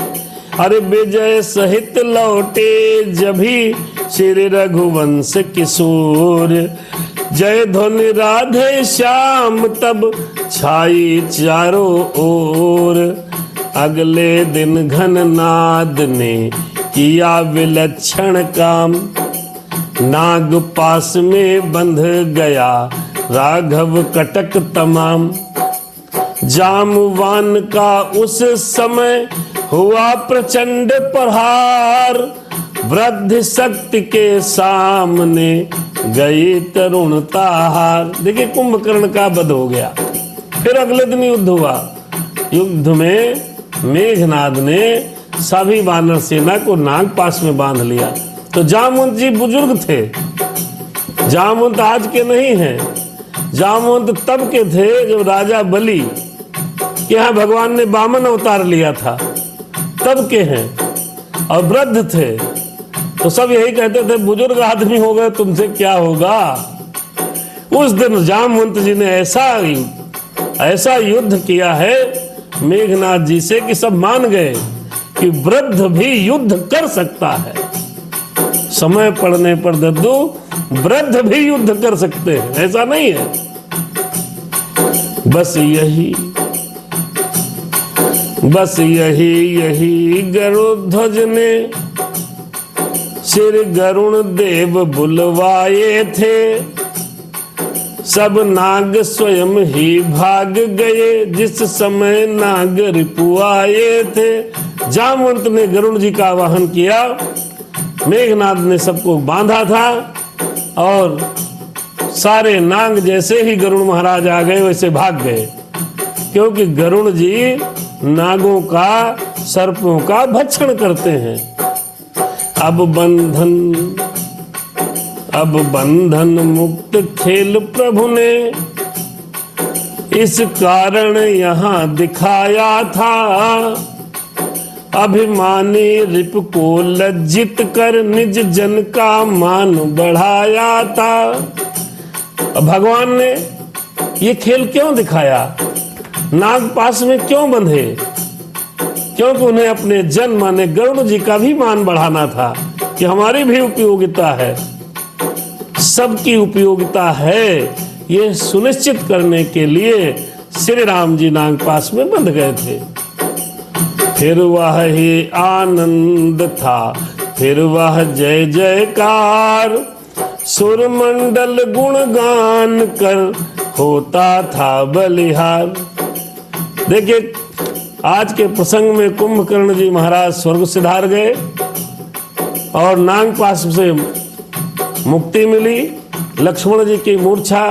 अरे विजय सहित लौटे जभी श्री रघुवंश किशोर, जय ध्वनि राधे श्याम तब छाई चारों ओर। अगले दिन घननाद ने किया विलक्षण काम, नाग पास में बंध गया राघव कटक तमाम। जामवान का उस समय हुआ प्रचंड प्रहार, वृद्ध शक्ति के सामने गई तरुणता हार। देखिए कुंभकर्ण का वध हो गया। फिर अगले दिन युद्ध हुआ। युद्ध में मेघनाद ने सभी वानर सेना को नाग पास में बांध लिया। तो जामवंत जी बुजुर्ग थे। जामवंत आज के नहीं हैं, जामवंत तब के थे जब राजा बलि के यहाँ भगवान ने वामन अवतार लिया था, तब के हैं। और वृद्ध थे तो सब यही कहते थे बुजुर्ग आदमी हो गए तुमसे क्या होगा। उस दिन जामवंत जी ने ऐसा युद्ध किया है मेघनाथ जी से कि सब मान गए कि वृद्ध भी युद्ध कर सकता है। समय पड़ने पर दद्दू वृद्ध भी युद्ध कर सकते हैं, ऐसा नहीं है। बस यही गरुध्वज ने श्री गरुण देव बुलवाए थे, सब नाग स्वयं ही भाग गए जिस समय नाग रिपु आए थे। जामवंत ने गरुण जी का आवाहन किया, मेघनाद ने सबको बांधा था और सारे नाग जैसे ही गरुण महाराज आ गए वैसे भाग गए, क्योंकि गरुण जी नागों का सर्पों का भक्षण करते हैं। अब बंधन मुक्त खेल प्रभु ने इस कारण यहाँ दिखाया था, अभिमानी रिप को लज्जित कर निज जन का मान बढ़ाया था। भगवान ने ये खेल क्यों दिखाया? नाग पास में क्यों बंधे? क्योंकि उन्हें अपने जन माने गरुड़ जी का भी मान बढ़ाना था कि हमारी भी उपयोगिता है, सबकी उपयोगिता है। ये सुनिश्चित करने के लिए श्री राम जी नाग पास में बंध गए थे। फिर वह ही आनंद था, फिर वह जय जयकार, सुरमंडल गुणगान कर होता था बलिहार। देखिए आज के प्रसंग में कुंभकर्ण जी महाराज स्वर्ग सिधार गए और नागपाश से मुक्ति मिली। लक्ष्मण जी की मूर्छा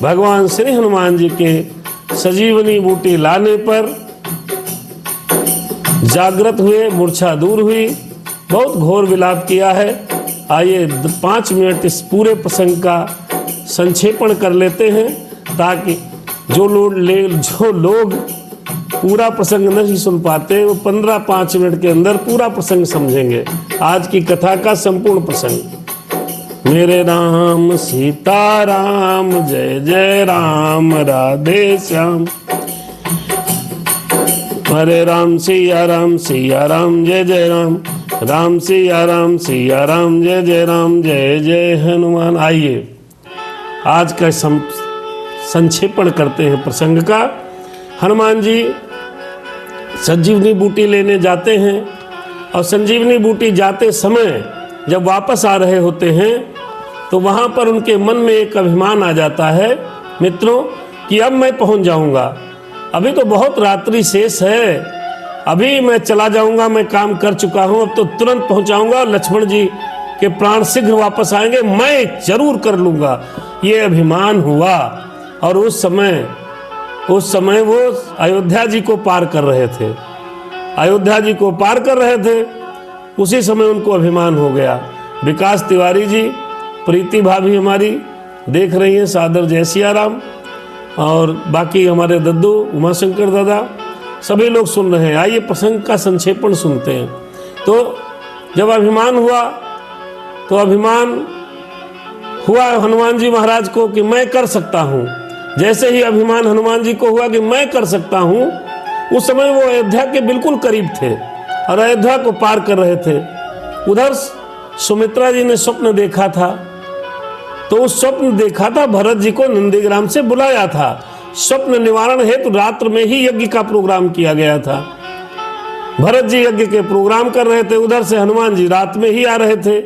भगवान श्री हनुमान जी के संजीवनी बूटी लाने पर जागृत हुए, मूर्छा दूर हुई। बहुत घोर विलाप किया है। आइए 5 मिनट इस पूरे प्रसंग का संक्षेपण कर लेते हैं, ताकि जो लोग पूरा प्रसंग नहीं सुन पाते वो 15-5 मिनट के अंदर पूरा प्रसंग समझेंगे। आज की कथा का संपूर्ण प्रसंग। मेरे राम सीताराम, जय जय राम, राधे श्याम। हरे राम सिया राम, सिया राम जय जय राम, राम सिया राम, सिया राम जय जय राम, जय जय हनुमान। आइए आज का संक्षेपण करते हैं प्रसंग का। हनुमान जी संजीवनी बूटी लेने जाते हैं और संजीवनी बूटी जाते समय जब वापस आ रहे होते हैं तो वहाँ पर उनके मन में एक अभिमान आ जाता है मित्रों कि अब मैं पहुँच जाऊँगा, अभी तो बहुत रात्रि शेष है, अभी मैं चला जाऊँगा, मैं काम कर चुका हूँ, अब तो तुरंत पहुँचाऊँगा और लक्ष्मण जी के प्राण शीघ्र वापस आएंगे, मैं जरूर कर लूँगा। ये अभिमान हुआ। और उस समय वो अयोध्या जी को पार कर रहे थे, अयोध्या जी को पार कर रहे थे। उसी समय उनको अभिमान हो गया। विकास तिवारी जी, प्रीति भाभी हमारी देख रही हैं, सादर जय सिया राम, और बाकी हमारे दद्दू, उमाशंकर दादा, सभी लोग सुन रहे हैं। आइए प्रसंग का संक्षेपण सुनते हैं। तो जब अभिमान हुआ तो अभिमान हुआ हनुमान जी महाराज को कि मैं कर सकता हूँ। जैसे ही अभिमान हनुमान जी को हुआ कि मैं कर सकता हूँ, उस समय वो अयोध्या के बिल्कुल करीब थे और अयोध्या को पार कर रहे थे। उधर सुमित्रा जी ने स्वप्न देखा था, तो उस स्वप्न देखा था भरत जी को नंदीग्राम से बुलाया था। स्वप्न निवारण हेतु रात्र में ही यज्ञ का प्रोग्राम किया गया था। भरत जी यज्ञ के प्रोग्राम कर रहे थे, उधर से हनुमान जी रात में ही आ रहे थे।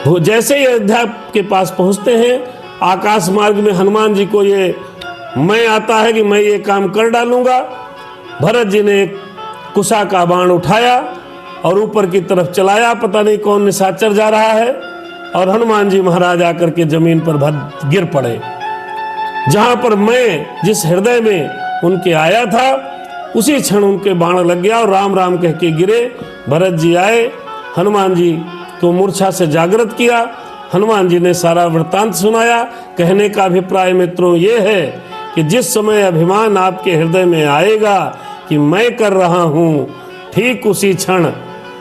वो जैसे ही अयोध्या के पास पहुंचते हैं, आकाश मार्ग में हनुमान जी को ये मैं आता है कि मैं ये काम कर डालूंगा। भरत जी ने एक कुशा का बाण उठाया और ऊपर की तरफ चलाया, पता नहीं कौन निशाचर जा रहा है, और हनुमान जी महाराज आकर के जमीन पर गिर पड़े। जहां पर मैं जिस हृदय में उनके आया था, उसी क्षण उनके बाण लग गया और राम राम कह के गिरे। भरत जी आए, हनुमान जी को मूर्छा से जागृत किया। हनुमान जी ने सारा वृत्तांत सुनाया। कहने का अभिप्राय मित्रों ये है कि जिस समय अभिमान आपके हृदय में आएगा कि मैं कर रहा हूँ, ठीक उसी क्षण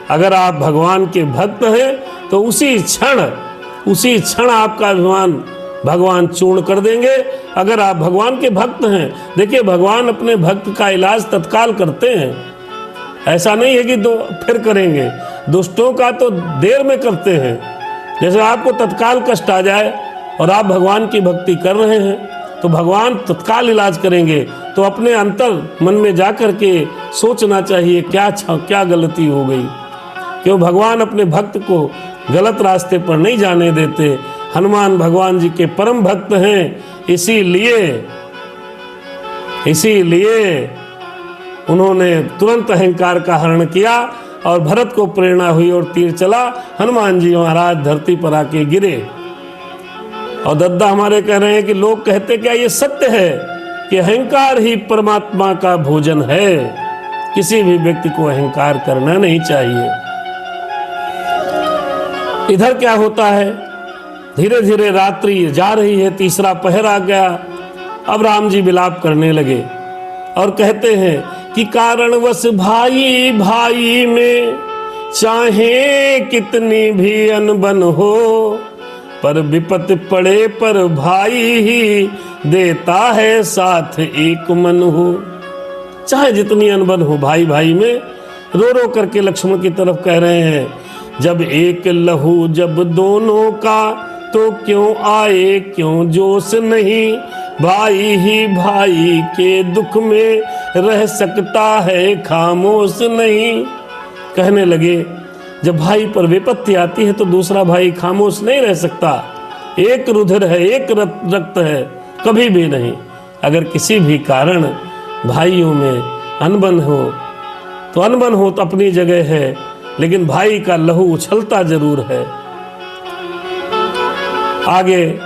अगर आप भगवान के भक्त हैं तो उसी क्षण आपका अभिमान भगवान चूर्ण कर देंगे। अगर आप भगवान के भक्त हैं, देखिए भगवान अपने भक्त का इलाज तत्काल करते हैं, ऐसा नहीं है कि फिर करेंगे। दुष्टों का तो देर में करते हैं। जैसे आपको तत्काल कष्ट आ जाए और आप भगवान की भक्ति कर रहे हैं तो भगवान तत्काल इलाज करेंगे। तो अपने अंतर मन में जाकर के सोचना चाहिए क्या गलती हो गई। क्यों भगवान अपने भक्त को गलत रास्ते पर नहीं जाने देते। हनुमान भगवान जी के परम भक्त हैं, इसीलिए उन्होंने तुरंत अहंकार का हरण किया और भरत को प्रेरणा हुई और तीर चला। हनुमान जी महाराज धरती पर आके गिरे। और दद्दा हमारे कह रहे हैं कि लोग कहते क्या ये सत्य है कि अहंकार ही परमात्मा का भोजन है। किसी भी व्यक्ति को अहंकार करना नहीं चाहिए। इधर क्या होता है, धीरे धीरे रात्रि जा रही है, तीसरा पहर आ गया। अब राम जी विलाप करने लगे और कहते हैं कि कारणवश भाई भाई में चाहे कितनी भी अनबन हो, पर विपत पड़े पर भाई ही देता है साथ एक मन हो। चाहे जितनी अनबन हो भाई भाई में, रो रो करके लक्ष्मण की तरफ कह रहे हैं, जब एक लहू जब दोनों का तो क्यों आए क्यों जोश नहीं, भाई ही भाई के दुख में रह सकता है खामोश नहीं। कहने लगे जब भाई पर विपत्ति आती है तो दूसरा भाई खामोश नहीं रह सकता। एक रुधिर है, एक रक्त है, कभी भी नहीं। अगर किसी भी कारण भाइयों में अनबन हो तो अपनी जगह है, लेकिन भाई का लहू उछलता जरूर है। आगे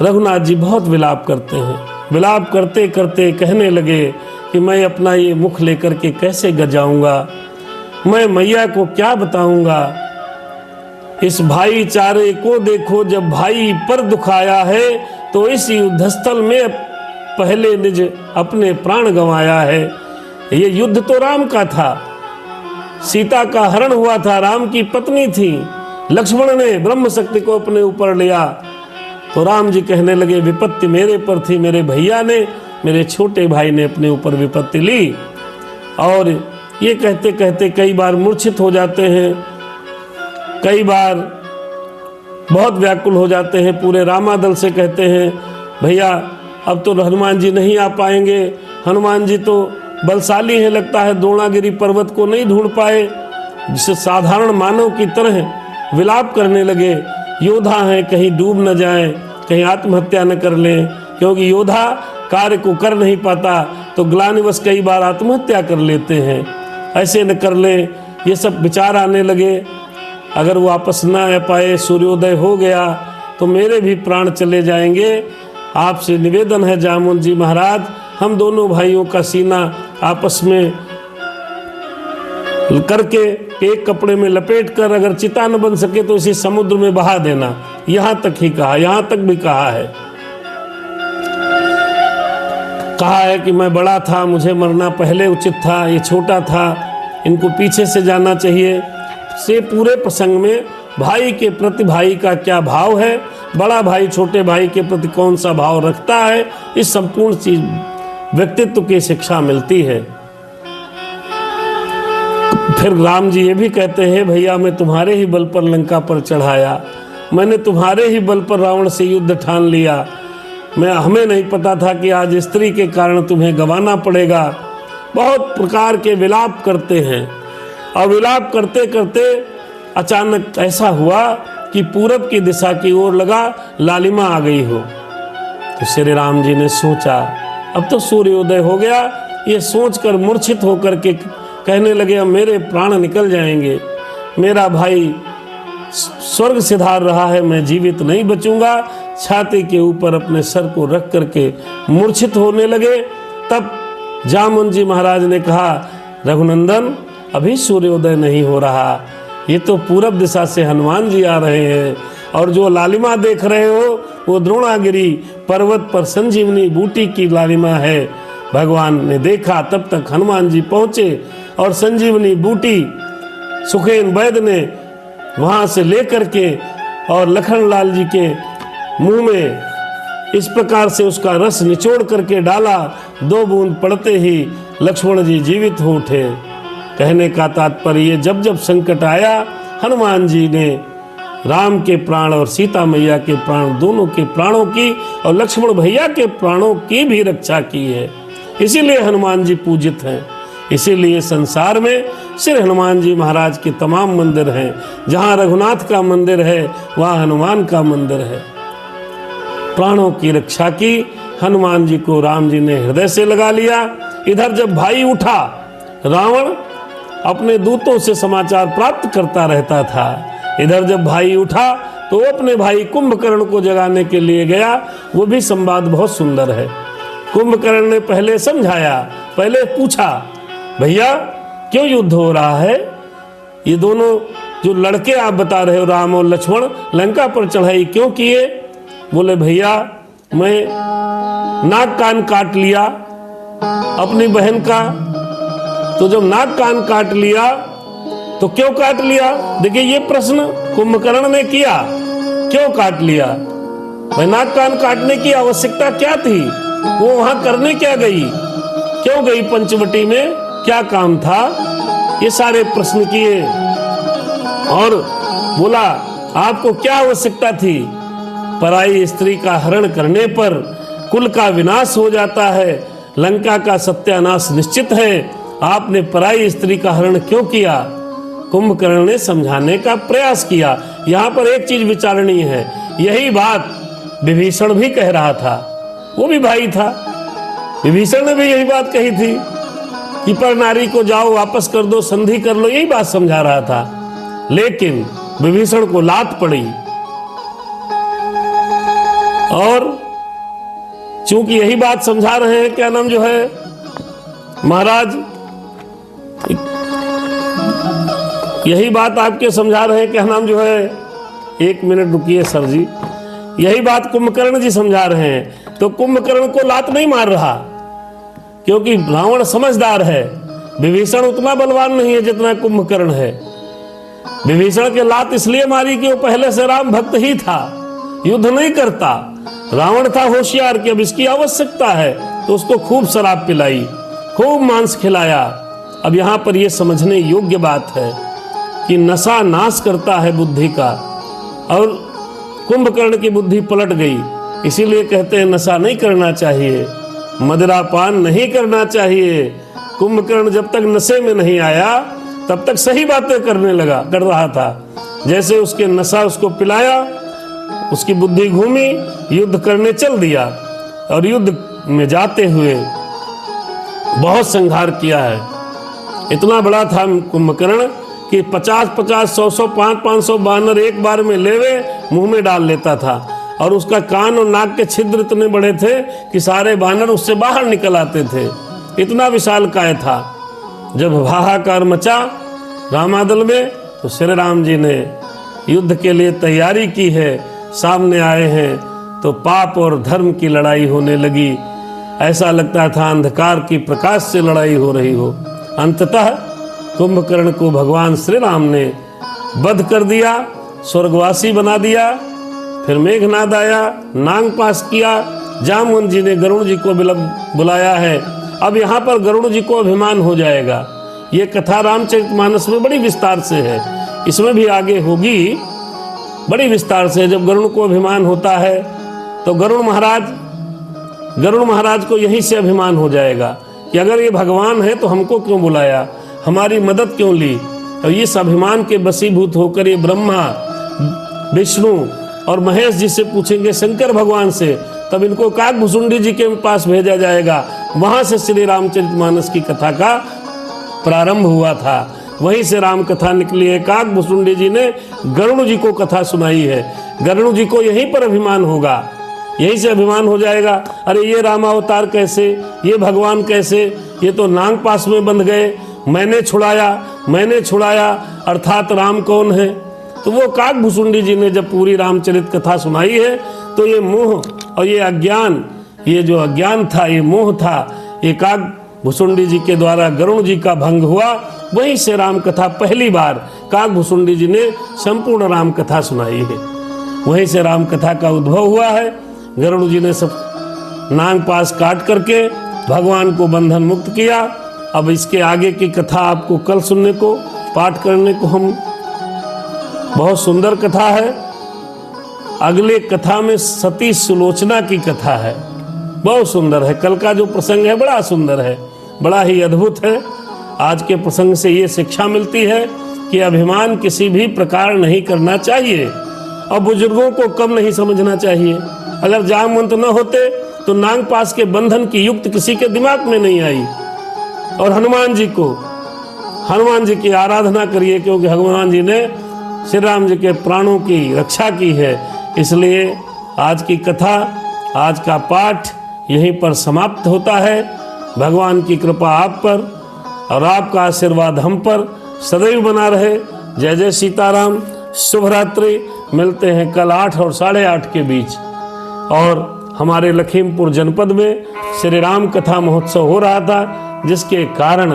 रघुनाथ जी बहुत विलाप करते हैं। विलाप करते करते कहने लगे कि मैं अपना ये मुख लेकर के कैसे गजाऊंगा, मैं मैया को क्या बताऊंगा। इस भाईचारे को देखो, जब भाई पर दुखाया है तो इस युद्धस्थल में पहले निज अपने प्राण गंवाया है। ये युद्ध तो राम का था, सीता का हरण हुआ था, राम की पत्नी थी, लक्ष्मण ने ब्रह्म शक्ति को अपने ऊपर लिया। तो राम जी कहने लगे विपत्ति मेरे पर थी, मेरे भैया ने, मेरे छोटे भाई ने अपने ऊपर विपत्ति ली। और ये कहते कहते कई बार मूर्छित हो जाते हैं, कई बार बहुत व्याकुल हो जाते हैं। पूरे रामादल से कहते हैं भैया अब तो हनुमान जी नहीं आ पाएंगे, हनुमान जी तो बलशाली हैं, लगता है द्रोणागिरी पर्वत को नहीं ढूंढ पाए। जिसे साधारण मानव की तरह विलाप करने लगे, योद्धा हैं, कहीं डूब न जाएं, कहीं आत्महत्या न कर लें, क्योंकि योद्धा कार्य को कर नहीं पाता तो ग्लानिवश कई बार आत्महत्या कर लेते हैं, ऐसे न कर लें। ये सब विचार आने लगे। अगर वापस न आ पाए, सूर्योदय हो गया तो मेरे भी प्राण चले जाएंगे। आपसे निवेदन है जामुन जी महाराज, हम दोनों भाइयों का सीना आपस में करके एक कपड़े में लपेट कर अगर चिता न बन सके तो इसी समुद्र में बहा देना। यहां तक ही कहा, यहां तक भी कहा है कि मैं बड़ा था, मुझे मरना पहले उचित था, ये छोटा था, इनको पीछे से जाना चाहिए। से पूरे प्रसंग में भाई के प्रति भाई का क्या भाव है, बड़ा भाई छोटे भाई के प्रति कौन सा भाव रखता है, इस संपूर्ण चीज व्यक्तित्व की शिक्षा मिलती है। फिर राम जी ये भी कहते हैं भैया मैं तुम्हारे ही बल पर लंका पर चढ़ाया, मैंने तुम्हारे ही बल पर रावण से युद्ध ठान लिया। हमें नहीं पता था कि आज स्त्री के कारण तुम्हें गंवाना पड़ेगा। बहुत प्रकार के विलाप करते हैं और विलाप करते करते अचानक ऐसा हुआ कि पूरब की दिशा की ओर लगा लालिमा आ गई हो। तो श्री राम जी ने सोचा अब तो सूर्योदय हो गया। ये सोचकर मूर्छित होकर के कहने लगे अब मेरे प्राण निकल जाएंगे, मेरा भाई स्वर्ग सिधार रहा है, मैं जीवित नहीं बचूंगा। छाती के ऊपर अपने सर को रख करके मूर्छित होने लगे। तब जामुन जी महाराज ने कहा रघुनंदन अभी सूर्योदय नहीं हो रहा, ये तो पूरब दिशा से हनुमान जी आ रहे हैं और जो लालिमा देख रहे हो वो द्रोणागिरी पर्वत पर संजीवनी बूटी की लालिमा है। भगवान ने देखा, तब तक हनुमान जी पहुंचे और संजीवनी बूटी सुखेन वैद्य ने वहां से लेकर के और लखनलाल जी के मुंह में इस प्रकार से उसका रस निचोड़ करके डाला। 2 बूंद पड़ते ही लक्ष्मण जी जीवित हो उठे। कहने का तात्पर्य जब जब संकट आया हनुमान जी ने राम के प्राण और सीता मैया के प्राण दोनों के प्राणों की और लक्ष्मण भैया के प्राणों की भी रक्षा की है। इसीलिए हनुमान जी पूजित हैं। इसीलिए संसार में श्री हनुमान जी महाराज के तमाम मंदिर हैं। जहाँ रघुनाथ का मंदिर है वहाँ हनुमान का मंदिर है। प्राणों की रक्षा की हनुमान जी को राम जी ने हृदय से लगा लिया। इधर जब भाई उठा, रावण अपने दूतों से समाचार प्राप्त करता रहता था। इधर जब भाई उठा तो अपने भाई कुंभकर्ण को जगाने के लिए गया। वो भी संवाद बहुत सुंदर है। कुंभकर्ण ने पहले समझाया, पहले पूछा भैया क्यों युद्ध हो रहा है, ये दोनों जो लड़के आप बता रहे हो राम और लक्ष्मण लंका पर चढ़ाई क्यों किए। बोले भैया मैं नाक कान काट लिया अपनी बहन का, तो जब नाक कान काट लिया तो क्यों काट लिया। देखिए ये प्रश्न कुंभकर्ण ने किया, क्यों काट लिया, भाई नाक कान काटने की आवश्यकता क्या थी, वो वहां करने क्या गई, क्यों गई पंचवटी में, क्या काम था, ये सारे प्रश्न किए। और बोला आपको क्या आवश्यकता थी, पराई स्त्री का हरण करने पर कुल का विनाश हो जाता है, लंका का सत्यानाश निश्चित है, आपने पराई स्त्री का हरण क्यों किया। कुंभकर्ण ने समझाने का प्रयास किया। यहाँ पर एक चीज विचारणीय है, यही बात विभीषण भी कह रहा था, वो भी भाई था, विभीषण ने भी यही बात कही थी। कि पर नारी को जाओ वापस कर दो, संधि कर लो, यही बात समझा रहा था। लेकिन विभीषण को लात पड़ी और चूंकि यही बात समझा रहे हैं, क्या नाम जो है महाराज, यही बात आपके समझा रहे हैं, क्या नाम जो है, एक मिनट रुकिए सर जी, यही बात कुंभकर्ण जी समझा रहे हैं। तो कुंभकर्ण को लात नहीं मार रहा क्योंकि रावण समझदार है, विभीषण उतना बलवान नहीं है जितना कुंभकर्ण है। विभीषण के लात इसलिए मारी कि वो पहले से राम भक्त ही था, युद्ध नहीं करता। रावण था होशियार कि अब इसकी आवश्यकता है, तो उसको खूब शराब पिलाई, खूब मांस खिलाया। अब यहाँ पर यह समझने योग्य बात है कि नशा नाश करता है बुद्धि का, और कुंभकर्ण की बुद्धि पलट गई। इसीलिए कहते हैं नशा नहीं करना चाहिए, मदिरापान नहीं करना चाहिए। कुंभकर्ण जब तक नशे में नहीं आया तब तक सही बातें कर रहा था। जैसे उसके नशा उसको पिलाया, उसकी बुद्धि घूमी, युद्ध करने चल दिया, और युद्ध में जाते हुए बहुत संहार किया है। इतना बड़ा था कुंभकर्ण कि 50-50, 100-100, 500-500 बानर एक बार में लेवे मुंह में डाल लेता था, और उसका कान और नाक के छिद्र इतने बड़े थे कि सारे बानर उससे बाहर निकल आते थे। इतना विशालकाय था। जब हाहाकार मचा रामादल में, तो श्री राम जी ने युद्ध के लिए तैयारी की है, सामने आए हैं, तो पाप और धर्म की लड़ाई होने लगी। ऐसा लगता था अंधकार की प्रकाश से लड़ाई हो रही हो। अंततः कुंभकर्ण को भगवान श्री राम ने वध कर दिया, स्वर्गवासी बना दिया। फिर मेघनाद आया, नाग पास किया, जामुन जी ने गरुड़ जी को बुलाया है। अब यहाँ पर गरुड़ जी को अभिमान हो जाएगा। ये कथा रामचरितमानस में बड़ी विस्तार से है, इसमें भी आगे होगी बड़ी विस्तार से। जब गरुड़ को अभिमान होता है तो गरुड़ महाराज को यहीं से अभिमान हो जाएगा कि अगर ये भगवान है तो हमको क्यों बुलाया, हमारी मदद क्यों ली। और इस अभिमान के वशीभूत होकर ये ब्रह्मा, विष्णु और महेश जी से पूछेंगे, शंकर भगवान से, तब इनको काकभुसुंडी जी के पास भेजा जाएगा। वहां से श्री रामचरितमानस की कथा का प्रारंभ हुआ था, वहीं से राम कथा निकली है। काकभुसुंडी जी ने गरुड़ जी को कथा सुनाई है। गरुड़ जी को यहीं पर अभिमान होगा, यहीं से अभिमान हो जाएगा, अरे ये रामावतार कैसे, ये भगवान कैसे, ये तो नाग पास में बंध गए, मैंने छुड़ाया, अर्थात राम कौन है। तो वो काकभुसुंडी जी ने जब पूरी रामचरित कथा सुनाई है, तो ये मोह और ये अज्ञान, ये जो अज्ञान था, ये मोह था, ये काकभुसुंडी जी के द्वारा गरुड़ जी का भंग हुआ। वहीं से राम कथा पहली बार काकभुसुंडी जी ने संपूर्ण राम कथा सुनाई है, वहीं से राम कथा का उद्भव हुआ है। गरुड़ जी ने सब नाग पास काट करके भगवान को बंधन मुक्त किया। अब इसके आगे की कथा आपको कल सुनने को, पाठ करने को हम, बहुत सुंदर कथा है। अगले कथा में सती सुलोचना की कथा है, बहुत सुंदर है। कल का जो प्रसंग है बड़ा सुंदर है, बड़ा ही अद्भुत है। आज के प्रसंग से ये शिक्षा मिलती है कि अभिमान किसी भी प्रकार नहीं करना चाहिए, और बुजुर्गों को कम नहीं समझना चाहिए। अगर जामवंत न होते तो नाग पास के बंधन की युक्त किसी के दिमाग में नहीं आई। और हनुमान जी की आराधना करिए, क्योंकि हनुमान जी ने श्री राम जी के प्राणों की रक्षा की है। इसलिए आज की कथा, आज का पाठ यहीं पर समाप्त होता है। भगवान की कृपा आप पर और आपका आशीर्वाद हम पर सदैव बना रहे। जय जय सीताराम। शुभ रात्रि। मिलते हैं कल 8 और 8:30 के बीच। और हमारे लखीमपुर जनपद में श्री राम कथा महोत्सव हो रहा था, जिसके कारण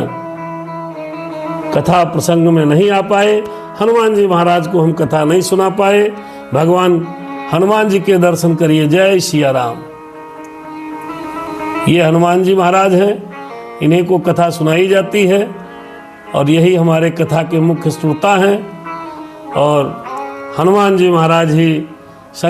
कथा प्रसंग में नहीं आ पाए। हनुमान जी महाराज को हम कथा नहीं सुना पाए। भगवान हनुमान जी के दर्शन करिए। जय सिया राम। ये हनुमान जी महाराज हैं, इन्हीं को कथा सुनाई जाती है, और यही हमारे कथा के मुख्य श्रोता हैं। और हनुमान जी महाराज ही